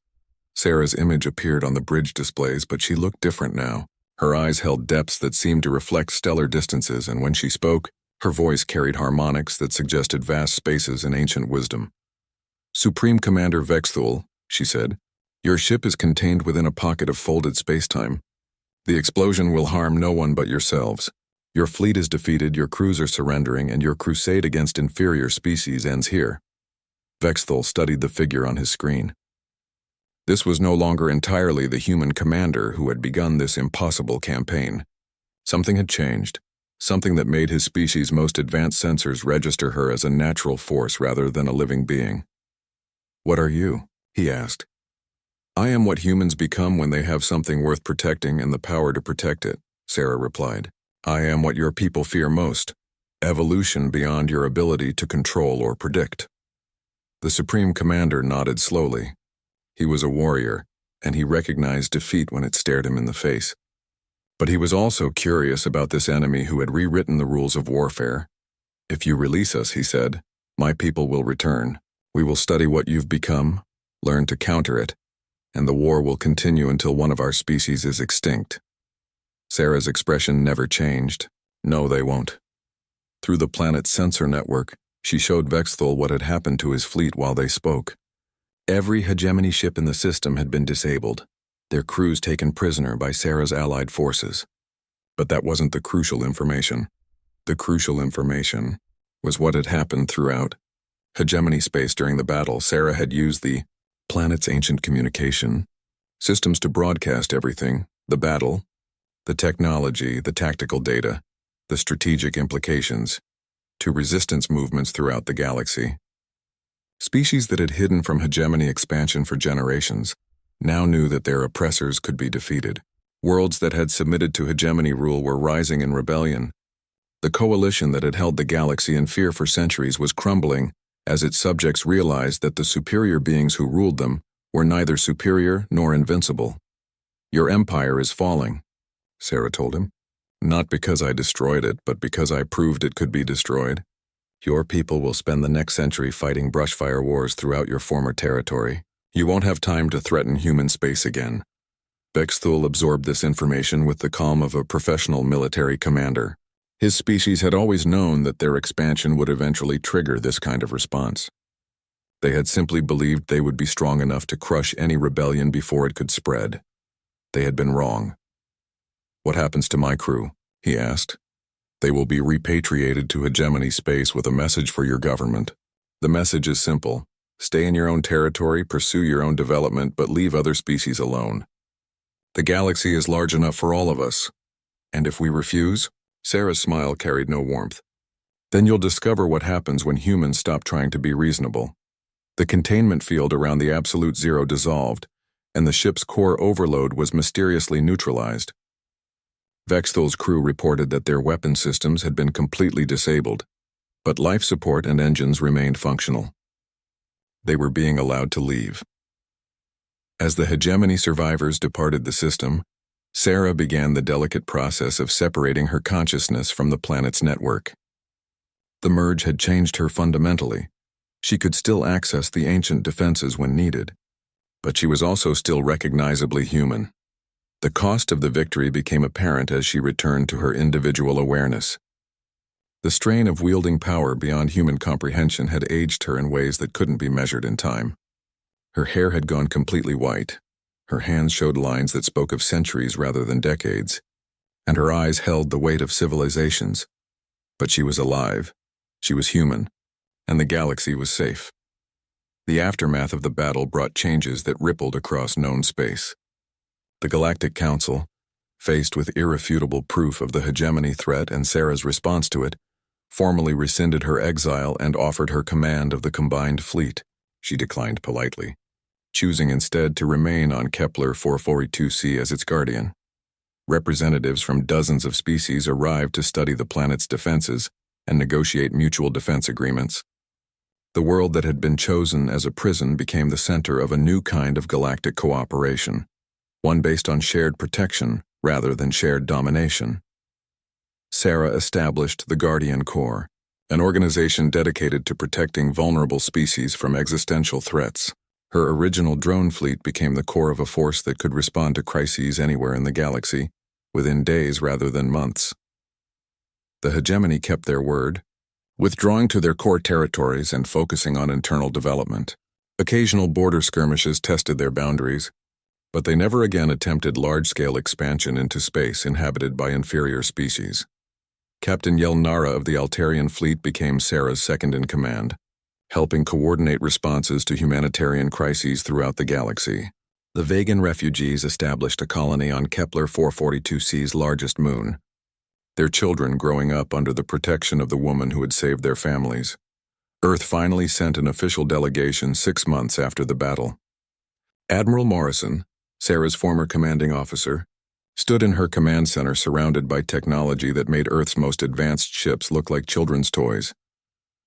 Sarah's image appeared on the bridge displays, but she looked different now. Her eyes held depths that seemed to reflect stellar distances, and when she spoke, her voice carried harmonics that suggested vast spaces and ancient wisdom. "Supreme Commander Vexthal," she said, "your ship is contained within a pocket of folded spacetime. The explosion will harm no one but yourselves. Your fleet is defeated, your crews are surrendering, and your crusade against inferior species ends here." Vexthal studied the figure on his screen. This was no longer entirely the human commander who had begun this impossible campaign. Something had changed, something that made his species' most advanced sensors register her as a natural force rather than a living being. "What are you?" he asked. "I am what humans become when they have something worth protecting and the power to protect it," Sarah replied. "I am what your people fear most, evolution beyond your ability to control or predict." The Supreme Commander nodded slowly. He was a warrior, and he recognized defeat when it stared him in the face. But he was also curious about this enemy who had rewritten the rules of warfare. "If you release us," he said, "my people will return. We will study what you've become, learn to counter it, and the war will continue until one of our species is extinct." Sarah's expression never changed. "No, they won't." Through the planet's sensor network, she showed Vexthal what had happened to his fleet while they spoke. Every hegemony ship in the system had been disabled, their crews taken prisoner by Sarah's allied forces. But that wasn't the crucial information. The crucial information was what had happened throughout hegemony space during the battle. Sarah had used the planet's ancient communication systems to broadcast everything: the battle, the technology, the tactical data, the strategic implications, to resistance movements throughout the galaxy. Species that had hidden from hegemony expansion for generations now knew that their oppressors could be defeated. Worlds that had submitted to hegemony rule were rising in rebellion. The coalition that had held the galaxy in fear for centuries was crumbling as its subjects realized that the superior beings who ruled them were neither superior nor invincible. "Your empire is falling," Sarah told him. "Not because I destroyed it, but because I proved it could be destroyed. Your people will spend the next century fighting brushfire wars throughout your former territory. You won't have time to threaten human space again." Vexthal absorbed this information with the calm of a professional military commander. His species had always known that their expansion would eventually trigger this kind of response. They had simply believed they would be strong enough to crush any rebellion before it could spread. They had been wrong. "What happens to my crew?" he asked. "They will be repatriated to hegemony space with a message for your government. The message is simple: stay in your own territory, pursue your own development, but leave other species alone. The galaxy is large enough for all of us. And if we refuse?" Sarah's smile carried no warmth. "Then you'll discover what happens when humans stop trying to be reasonable." The containment field around the absolute zero dissolved, and the ship's core overload was mysteriously neutralized. Vexthal's crew reported that their weapon systems had been completely disabled, but life support and engines remained functional. They were being allowed to leave. As the hegemony survivors departed the system, Sarah began the delicate process of separating her consciousness from the planet's network. The merge had changed her fundamentally. She could still access the ancient defenses when needed, But she was also still recognizably human. The cost of the victory became apparent as she returned to her individual awareness. The strain of wielding power beyond human comprehension had aged her in ways that couldn't be measured in time. Her hair had gone completely white. Her hands showed lines that spoke of centuries rather than decades, and her eyes held the weight of civilizations. But she was alive, she was human, and the galaxy was safe. The aftermath of the battle brought changes that rippled across known space. The Galactic Council, faced with irrefutable proof of the hegemony threat and Sarah's response to it, formally rescinded her exile and offered her command of the combined fleet. She declined politely, choosing instead to remain on Kepler 442c as its guardian. Representatives from dozens of species arrived to study the planet's defenses and negotiate mutual defense agreements. The world that had been chosen as a prison became the center of a new kind of galactic cooperation, one based on shared protection rather than shared domination. Sarah established the Guardian Corps, an organization dedicated to protecting vulnerable species from existential threats. Her original drone fleet became the core of a force that could respond to crises anywhere in the galaxy, within days rather than months. The hegemony kept their word, withdrawing to their core territories and focusing on internal development. Occasional border skirmishes tested their boundaries, but they never again attempted large-scale expansion into space inhabited by inferior species. Captain Yelnara of the Altarian fleet became Sarah's second-in-command, helping coordinate responses to humanitarian crises throughout the galaxy. The Vegan refugees established a colony on Kepler 442c's largest moon, their children growing up under the protection of the woman who had saved their families. Earth finally sent an official delegation 6 months after the battle. Admiral Morrison, Sarah's former commanding officer, stood in her command center surrounded by technology that made Earth's most advanced ships look like children's toys.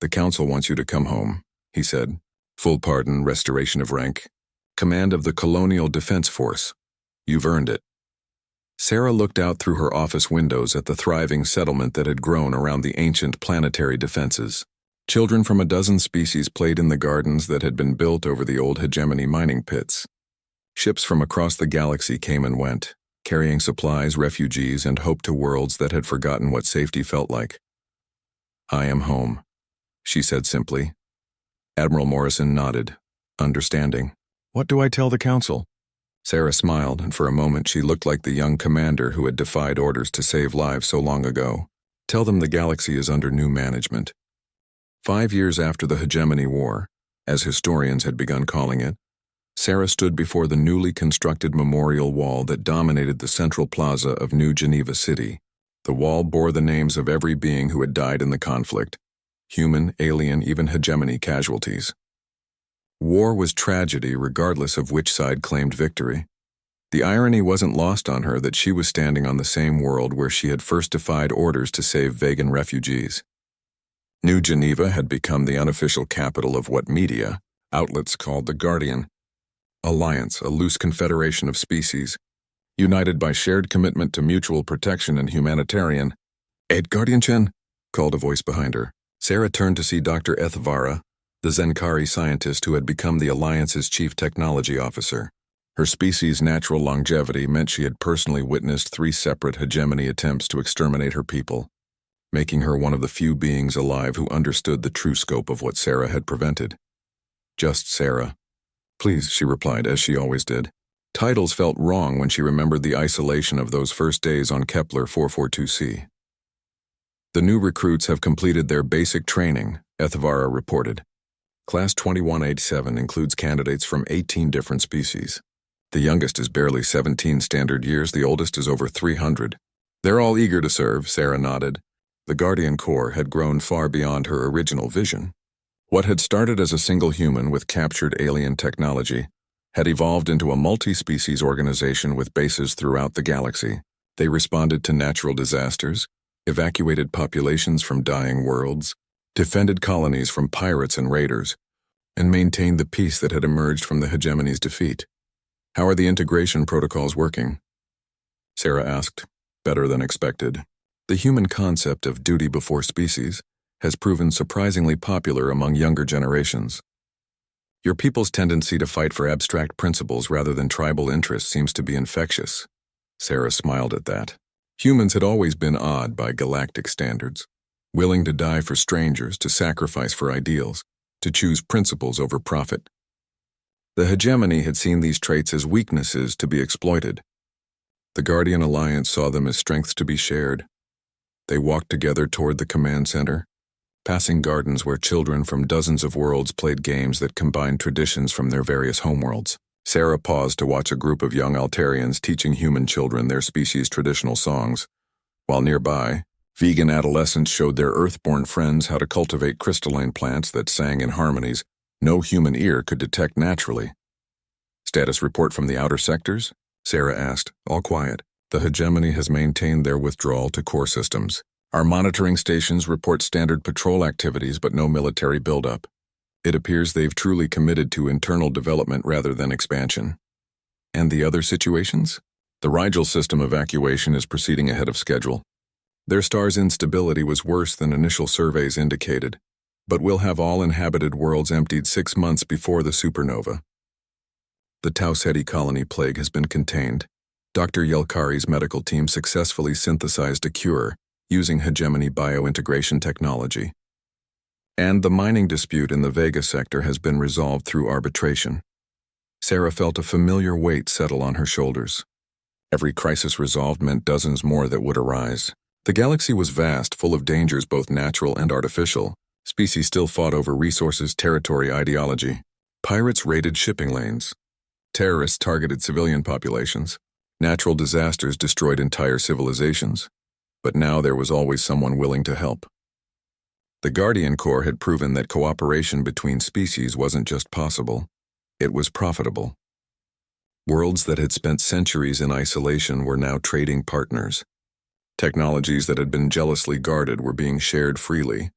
"The Council wants you to come home," he said. "Full pardon, restoration of rank. Command of the Colonial Defense Force. You've earned it." Sarah looked out through her office windows at the thriving settlement that had grown around the ancient planetary defenses. Children from a dozen species played in the gardens that had been built over the old hegemony mining pits. Ships from across the galaxy came and went, carrying supplies, refugees, and hope to worlds that had forgotten what safety felt like. "I am home," she said simply. Admiral Morrison nodded, understanding. "What do I tell the Council?" Sarah smiled, and for a moment she looked like the young commander who had defied orders to save lives so long ago. "Tell them the galaxy is under new management." 5 years after the Hegemony War, as historians had begun calling it, Sarah stood before the newly constructed memorial wall that dominated the central plaza of New Geneva City. The wall bore the names of every being who had died in the conflict, human, alien, even hegemony casualties. War was tragedy regardless of which side claimed victory. The irony wasn't lost on her that she was standing on the same world where she had first defied orders to save vegan refugees. New Geneva had become the unofficial capital of what media outlets called the Guardian Alliance, a loose confederation of species, united by shared commitment to mutual protection and humanitarian. "Ed Guardian-chen," called a voice behind her. Sarah turned to see Dr. Ethvara, the Zenkari scientist who had become the Alliance's chief technology officer. Her species' natural longevity meant she had personally witnessed 3 separate hegemony attempts to exterminate her people, making her one of the few beings alive who understood the true scope of what Sarah had prevented. "Just Sarah." "Please," she replied, as she always did. Titles felt wrong when she remembered the isolation of those first days on Kepler 442c. "The new recruits have completed their basic training," Ethvara reported. Class 2187 includes candidates from 18 different species. The youngest is barely 17 standard years, the oldest is over 300. "They're all eager to serve," Sarah nodded. The Guardian Corps had grown far beyond her original vision. What had started as a single human with captured alien technology had evolved into a multi-species organization with bases throughout the galaxy. They responded to natural disasters, evacuated populations from dying worlds, defended colonies from pirates and raiders, and maintained the peace that had emerged from the hegemony's defeat. "How are the integration protocols working?" Sarah asked. "Better than expected. The human concept of duty before species has proven surprisingly popular among younger generations." Your people's tendency to fight for abstract principles rather than tribal interests seems to be infectious. Sarah smiled at that. Humans had always been awed by galactic standards, willing to die for strangers, to sacrifice for ideals, to choose principles over profit. The hegemony had seen these traits as weaknesses to be exploited. The Guardian Alliance saw them as strengths to be shared. They walked together toward the command center, passing gardens where children from dozens of worlds played games that combined traditions from their various homeworlds. Sarah paused to watch a group of young Altarians teaching human children their species' traditional songs, while nearby, vegan adolescents showed their earthborn friends how to cultivate crystalline plants that sang in harmonies no human ear could detect naturally. Status report from the outer sectors? Sarah asked, all quiet. The hegemony has maintained their withdrawal to core systems. Our monitoring stations report standard patrol activities but no military buildup. It appears they've truly committed to internal development rather than expansion. And the other situations? The Rigel system evacuation is proceeding ahead of schedule. Their star's instability was worse than initial surveys indicated, but we'll have all inhabited worlds emptied 6 months before the supernova. The Tau Ceti colony plague has been contained. Dr. Yelkari's medical team successfully synthesized a cure using hegemony biointegration technology. And the mining dispute in the Vega sector has been resolved through arbitration. Sarah felt a familiar weight settle on her shoulders. Every crisis resolved meant dozens more that would arise. The galaxy was vast, full of dangers both natural and artificial. Species still fought over resources, territory, ideology. Pirates raided shipping lanes. Terrorists targeted civilian populations. Natural disasters destroyed entire civilizations. But now there was always someone willing to help. The Guardian Corps had proven that cooperation between species wasn't just possible, it was profitable. Worlds that had spent centuries in isolation were now trading partners. Technologies that had been jealously guarded were being shared freely.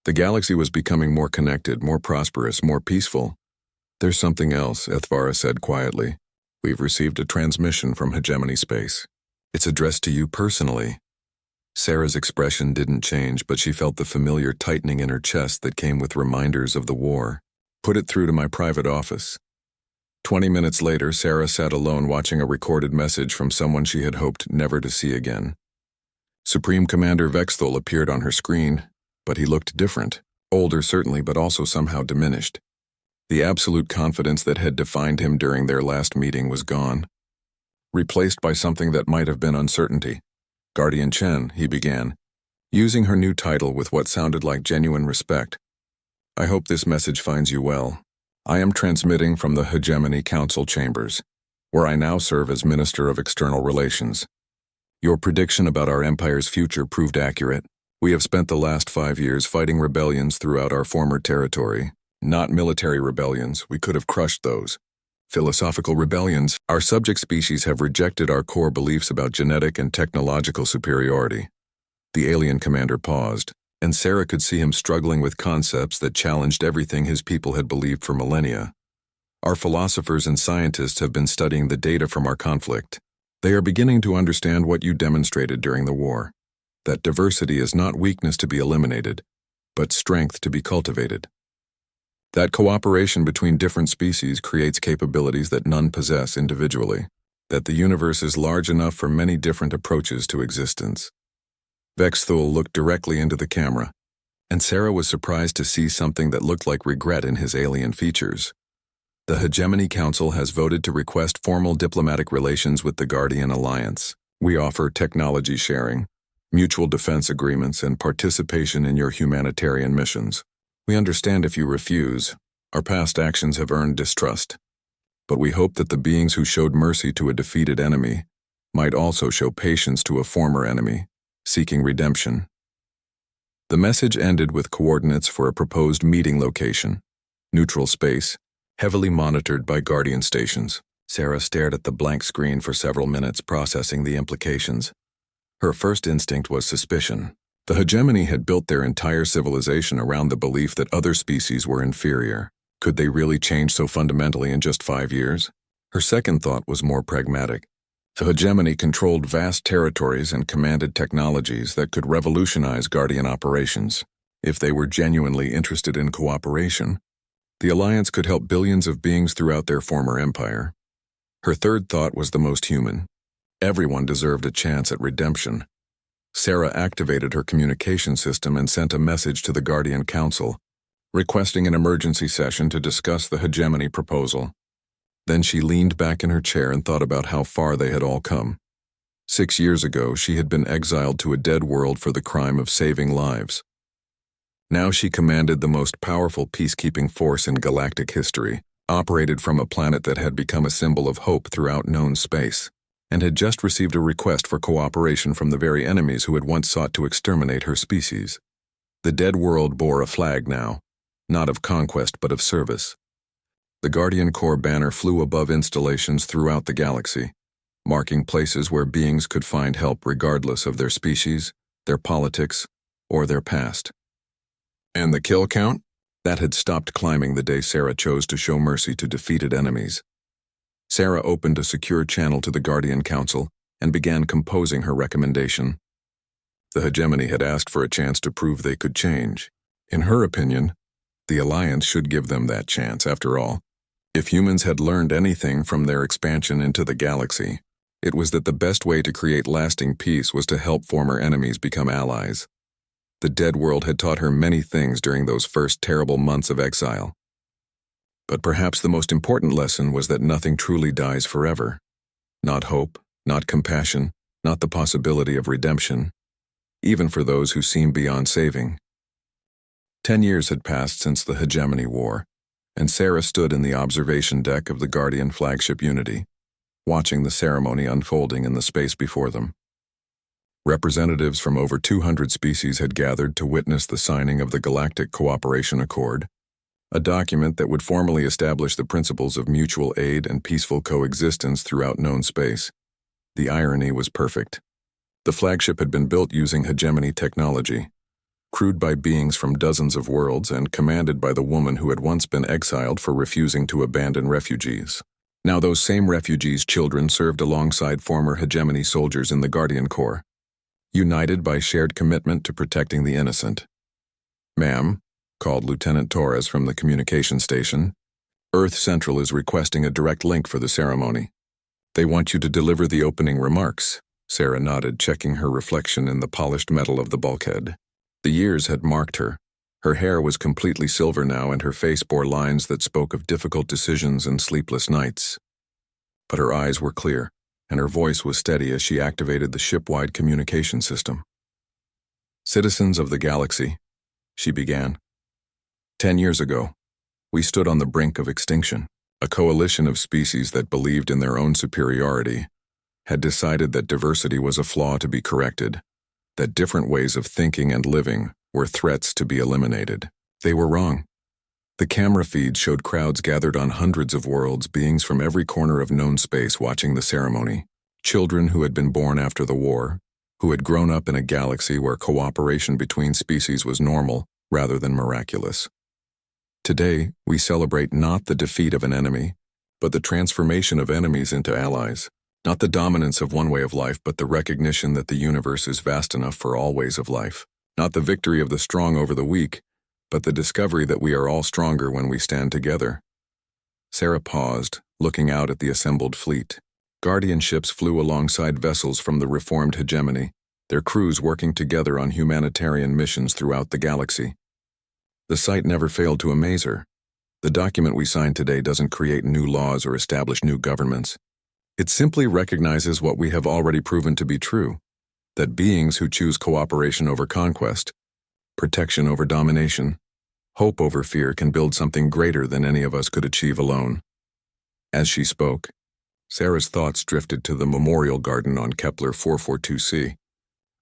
The galaxy was becoming more connected, more prosperous, more peaceful. There's something else, Ethvara said quietly. We've received a transmission from Hegemony Space. It's addressed to you personally. Sarah's expression didn't change, but she felt the familiar tightening in her chest that came with reminders of the war. Put it through to my private office. 20 minutes later, Sarah sat alone watching a recorded message from someone she had hoped never to see again. Supreme Commander Vexthul appeared on her screen, but he looked different. Older certainly, but also somehow diminished. The absolute confidence that had defined him during their last meeting was gone, replaced by something that might have been uncertainty. Guardian Chen, he began, using her new title with what sounded like genuine respect. I hope this message finds you well. I am transmitting from the Hegemony Council chambers, where I now serve as Minister of External Relations. Your prediction about our empire's future proved accurate. We have spent the last 5 years fighting rebellions throughout our former territory. Not military rebellions, we could have crushed those. Philosophical rebellions. Our subject species have rejected our core beliefs about genetic and technological superiority. The alien commander paused, and Sarah could see him struggling with concepts that challenged everything his people had believed for millennia. Our philosophers and scientists have been studying the data from our conflict. They are beginning to understand what you demonstrated during the war. That diversity is not weakness to be eliminated, but strength to be cultivated. That cooperation between different species creates capabilities that none possess individually, that the universe is large enough for many different approaches to existence. Vexthul looked directly into the camera, and Sarah was surprised to see something that looked like regret in his alien features. The Hegemony Council has voted to request formal diplomatic relations with the Guardian Alliance. We offer technology sharing, mutual defense agreements, and participation in your humanitarian missions. We understand if you refuse. Our past actions have earned distrust. But we hope that the beings who showed mercy to a defeated enemy might also show patience to a former enemy, seeking redemption. The message ended with coordinates for a proposed meeting location, neutral space, heavily monitored by Guardian stations. Sarah stared at the blank screen for several minutes, processing the implications. Her first instinct was suspicion. The Hegemony had built their entire civilization around the belief that other species were inferior. Could they really change so fundamentally in just 5 years? Her second thought was more pragmatic. The Hegemony controlled vast territories and commanded technologies that could revolutionize Guardian operations. If they were genuinely interested in cooperation, The Alliance could help billions of beings throughout their former empire. Her third thought was the most human. Everyone deserved a chance at redemption. Sarah activated her communication system and sent a message to the Guardian Council, requesting an emergency session to discuss the hegemony proposal. Then she leaned back in her chair and thought about how far they had all come. 6 years ago, she had been exiled to a dead world for the crime of saving lives. Now she commanded the most powerful peacekeeping force in galactic history, operated from a planet that had become a symbol of hope throughout known space, and had just received a request for cooperation from the very enemies who had once sought to exterminate her species. The dead world bore a flag now, not of conquest but of service. The Guardian Corps banner flew above installations throughout the galaxy, marking places where beings could find help regardless of their species, their politics, or their past. And the kill count? That had stopped climbing the day Sarah chose to show mercy to defeated enemies. Sarah opened a secure channel to the Guardian Council and began composing her recommendation. The hegemony had asked for a chance to prove they could change. In her opinion, the Alliance should give them that chance, after all. If humans had learned anything from their expansion into the galaxy, it was that the best way to create lasting peace was to help former enemies become allies. The dead world had taught her many things during those first terrible months of exile. But perhaps the most important lesson was that nothing truly dies forever. Not hope, not compassion, not the possibility of redemption, even for those who seem beyond saving. 10 years had passed since the Hegemony War, and Sarah stood in the observation deck of the Guardian flagship Unity, watching the ceremony unfolding in the space before them. Representatives from over 200 species had gathered to witness the signing of the Galactic Cooperation Accord, a document that would formally establish the principles of mutual aid and peaceful coexistence throughout known space. The irony was perfect. The flagship had been built using hegemony technology, crewed by beings from dozens of worlds and commanded by the woman who had once been exiled for refusing to abandon refugees. Now those same refugees' children served alongside former hegemony soldiers in the Guardian Corps, united by shared commitment to protecting the innocent. "Ma'am," called Lieutenant Torres from the communication station, "Earth Central is requesting a direct link for the ceremony. They want you to deliver the opening remarks." Sarah nodded, checking her reflection in the polished metal of the bulkhead. The years had marked her. Her hair was completely silver now, and her face bore lines that spoke of difficult decisions and sleepless nights. But her eyes were clear, and her voice was steady as she activated the ship-wide communication system. "Citizens of the galaxy," she began. 10 years ago, we stood on the brink of extinction. A coalition of species that believed in their own superiority had decided that diversity was a flaw to be corrected, that different ways of thinking and living were threats to be eliminated. They were wrong. The camera feeds showed crowds gathered on hundreds of worlds, beings from every corner of known space watching the ceremony. Children who had been born after the war, who had grown up in a galaxy where cooperation between species was normal rather than miraculous. Today, we celebrate not the defeat of an enemy, but the transformation of enemies into allies. Not the dominance of one way of life, but the recognition that the universe is vast enough for all ways of life. Not the victory of the strong over the weak, but the discovery that we are all stronger when we stand together. Sarah paused, looking out at the assembled fleet. Guardian ships flew alongside vessels from the reformed hegemony, their crews working together on humanitarian missions throughout the galaxy. The sight never failed to amaze her. The document we signed today doesn't create new laws or establish new governments. It simply recognizes what we have already proven to be true, that beings who choose cooperation over conquest, protection over domination, hope over fear can build something greater than any of us could achieve alone. As she spoke, Sarah's thoughts drifted to the memorial garden on Kepler 442c,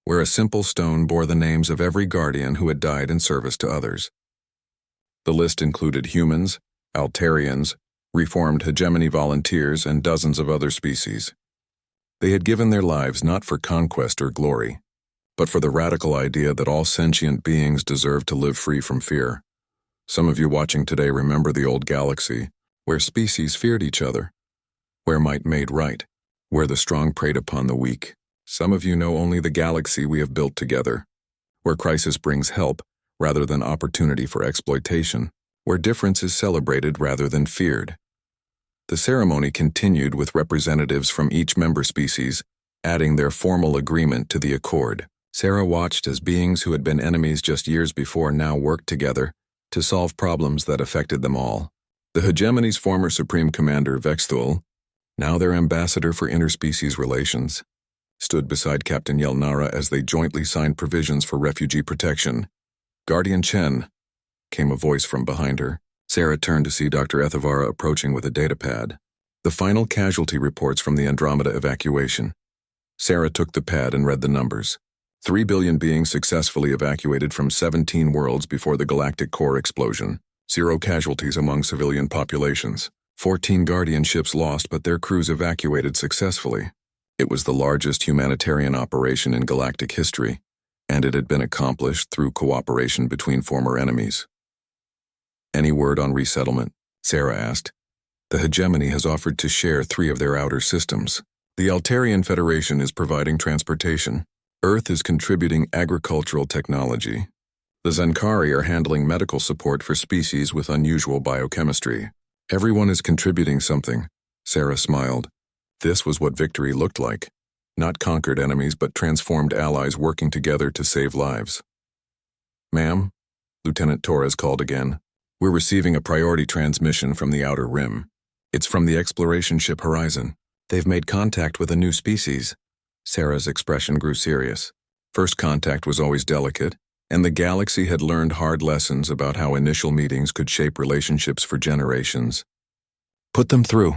where a simple stone bore the names of every guardian who had died in service to others. The list included humans, Altarians, reformed hegemony volunteers, and dozens of other species. They had given their lives not for conquest or glory, but for the radical idea that all sentient beings deserve to live free from fear. Some of you watching today remember the old galaxy, where species feared each other, where might made right, where the strong preyed upon the weak. Some of you know only the galaxy we have built together, where crisis brings help rather than opportunity for exploitation, where difference is celebrated rather than feared. The ceremony continued with representatives from each member species, adding their formal agreement to the accord. Sarah watched as beings who had been enemies just years before now worked together to solve problems that affected them all. The hegemony's former Supreme Commander, Exiled, now their ambassador for interspecies relations, stood beside Captain Yelnara as they jointly signed provisions for refugee protection. "Guardian Chen," came a voice from behind her. Sarah turned to see Dr. Ethavara approaching with a datapad. The final casualty reports from the Andromeda evacuation. Sarah took the pad and read the numbers. 3 billion beings successfully evacuated from 17 worlds before the galactic core explosion. 0 casualties among civilian populations. 14 Guardian ships lost, but their crews evacuated successfully. It was the largest humanitarian operation in galactic history, and it had been accomplished through cooperation between former enemies. "Any word on resettlement?" Sarah asked. "The hegemony has offered to share 3 of their outer systems. The Altarian Federation is providing transportation. Earth is contributing agricultural technology. The Zenkari are handling medical support for species with unusual biochemistry. Everyone is contributing something." Sarah smiled. This was what victory looked like. Not conquered enemies, but transformed allies working together to save lives. "Ma'am?" Lieutenant Torres called again. "We're receiving a priority transmission from the Outer Rim. It's from the exploration ship Horizon. They've made contact with a new species." Sarah's expression grew serious. First contact was always delicate, and the galaxy had learned hard lessons about how initial meetings could shape relationships for generations. "Put them through."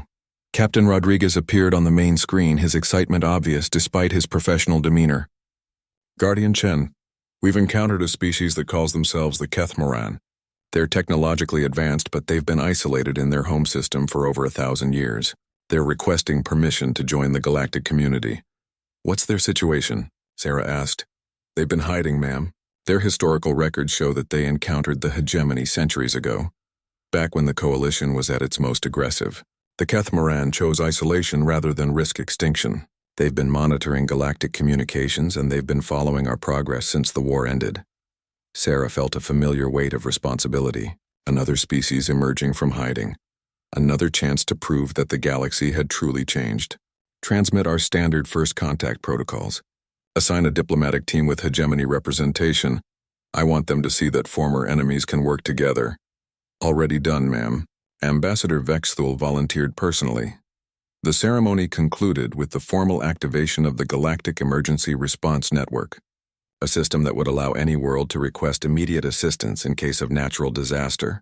Captain Rodriguez appeared on the main screen, his excitement obvious despite his professional demeanor. "Guardian Chen, we've encountered a species that calls themselves the Kethmoran. They're technologically advanced, but they've been isolated in their home system for over 1,000 years. They're requesting permission to join the galactic community." "What's their situation?" Sarah asked. "They've been hiding, ma'am. Their historical records show that they encountered the hegemony centuries ago, back when the coalition was at its most aggressive. The Kethmoran chose isolation rather than risk extinction. They've been monitoring galactic communications, and they've been following our progress since the war ended." Sarah felt a familiar weight of responsibility. Another species emerging from hiding. Another chance to prove that the galaxy had truly changed. "Transmit our standard first contact protocols. Assign a diplomatic team with hegemony representation. I want them to see that former enemies can work together." "Already done, ma'am." Ambassador Vexthul volunteered personally. The ceremony concluded with the formal activation of the Galactic Emergency Response Network, a system that would allow any world to request immediate assistance in case of natural disaster,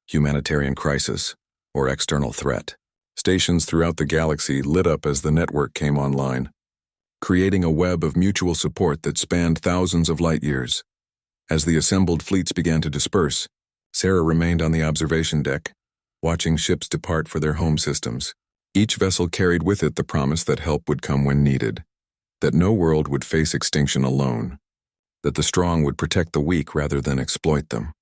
humanitarian crisis, or external threat. Stations throughout the galaxy lit up as the network came online, creating a web of mutual support that spanned thousands of light years. As the assembled fleets began to disperse, Sarah remained on the observation deck, watching ships depart for their home systems. Each vessel carried with it the promise that help would come when needed, that no world would face extinction alone, that the strong would protect the weak rather than exploit them.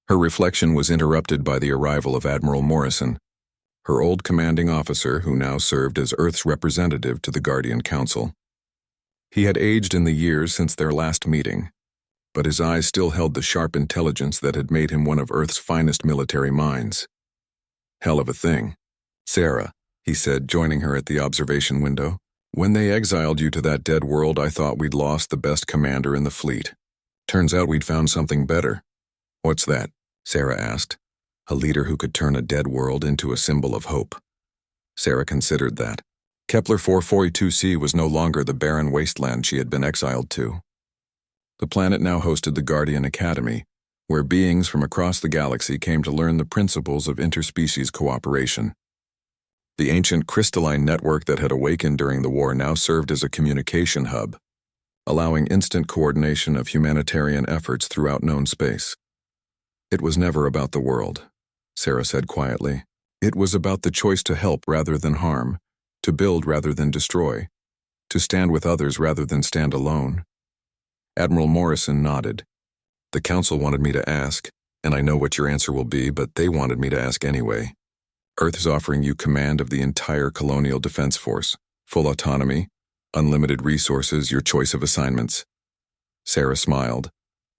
Her reflection was interrupted by the arrival of Admiral Morrison, her old commanding officer who now served as Earth's representative to the Guardian Council. He had aged in the years since their last meeting, but his eyes still held the sharp intelligence that had made him one of Earth's finest military minds. "Hell of a thing. Sarah," he said, joining her at the observation window. "When they exiled you to that dead world, I thought we'd lost the best commander in the fleet. Turns out we'd found something better." "What's that?" Sarah asked. "A leader who could turn a dead world into a symbol of hope." Sarah considered that. Kepler 442c was no longer the barren wasteland she had been exiled to. The planet now hosted the Guardian Academy, where beings from across the galaxy came to learn the principles of interspecies cooperation. The ancient crystalline network that had awakened during the war now served as a communication hub, allowing instant coordination of humanitarian efforts throughout known space. "It was never about the world," Sarah said quietly. "It was about the choice to help rather than harm, to build rather than destroy, to stand with others rather than stand alone." Admiral Morrison nodded. "The Council wanted me to ask, and I know what your answer will be, but they wanted me to ask anyway. Earth is offering you command of the entire Colonial Defense Force, full autonomy, unlimited resources, your choice of assignments." Sarah smiled,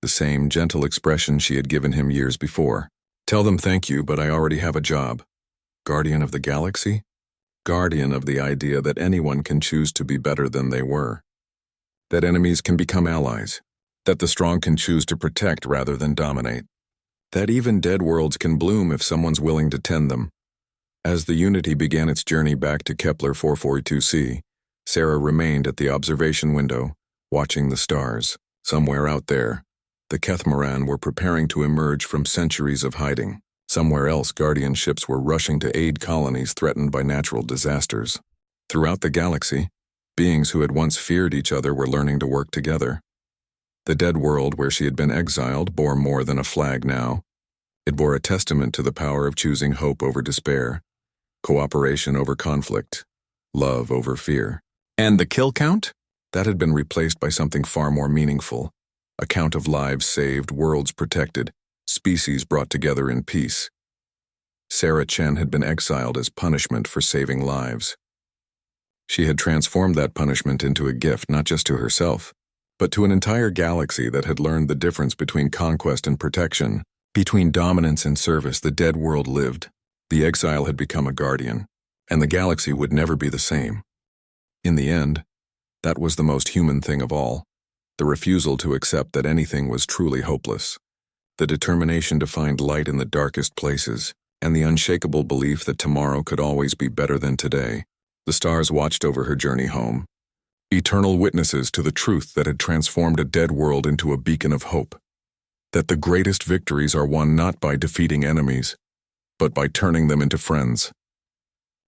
the same gentle expression she had given him years before. Tell them thank you, but I already have a job. Guardian of the galaxy? Guardian of the idea that anyone can choose to be better than they were. That enemies can become allies. That the strong can choose to protect rather than dominate. That even dead worlds can bloom if someone's willing to tend them. As the Unity began its journey back to Kepler 442c, Sarah remained at the observation window, watching the stars. Somewhere out there, the Kethmaran were preparing to emerge from centuries of hiding. Somewhere else, Guardian ships were rushing to aid colonies threatened by natural disasters. Throughout the galaxy, beings who had once feared each other were learning to work together. The dead world where she had been exiled bore more than a flag now. It bore a testament to the power of choosing hope over despair, cooperation over conflict, love over fear. And the kill count? That had been replaced by something far more meaningful. A count of lives saved, worlds protected, species brought together in peace. Sarah Chen had been exiled as punishment for saving lives. She had transformed that punishment into a gift not just to herself, but to an entire galaxy that had learned the difference between conquest and protection. Between dominance and service, the dead world lived. The exile had become a guardian, and the galaxy would never be the same. In the end, that was the most human thing of all, the refusal to accept that anything was truly hopeless, the determination to find light in the darkest places, and the unshakable belief that tomorrow could always be better than today. The stars watched over her journey home, eternal witnesses to the truth that had transformed a dead world into a beacon of hope, that the greatest victories are won not by defeating enemies, but by turning them into friends.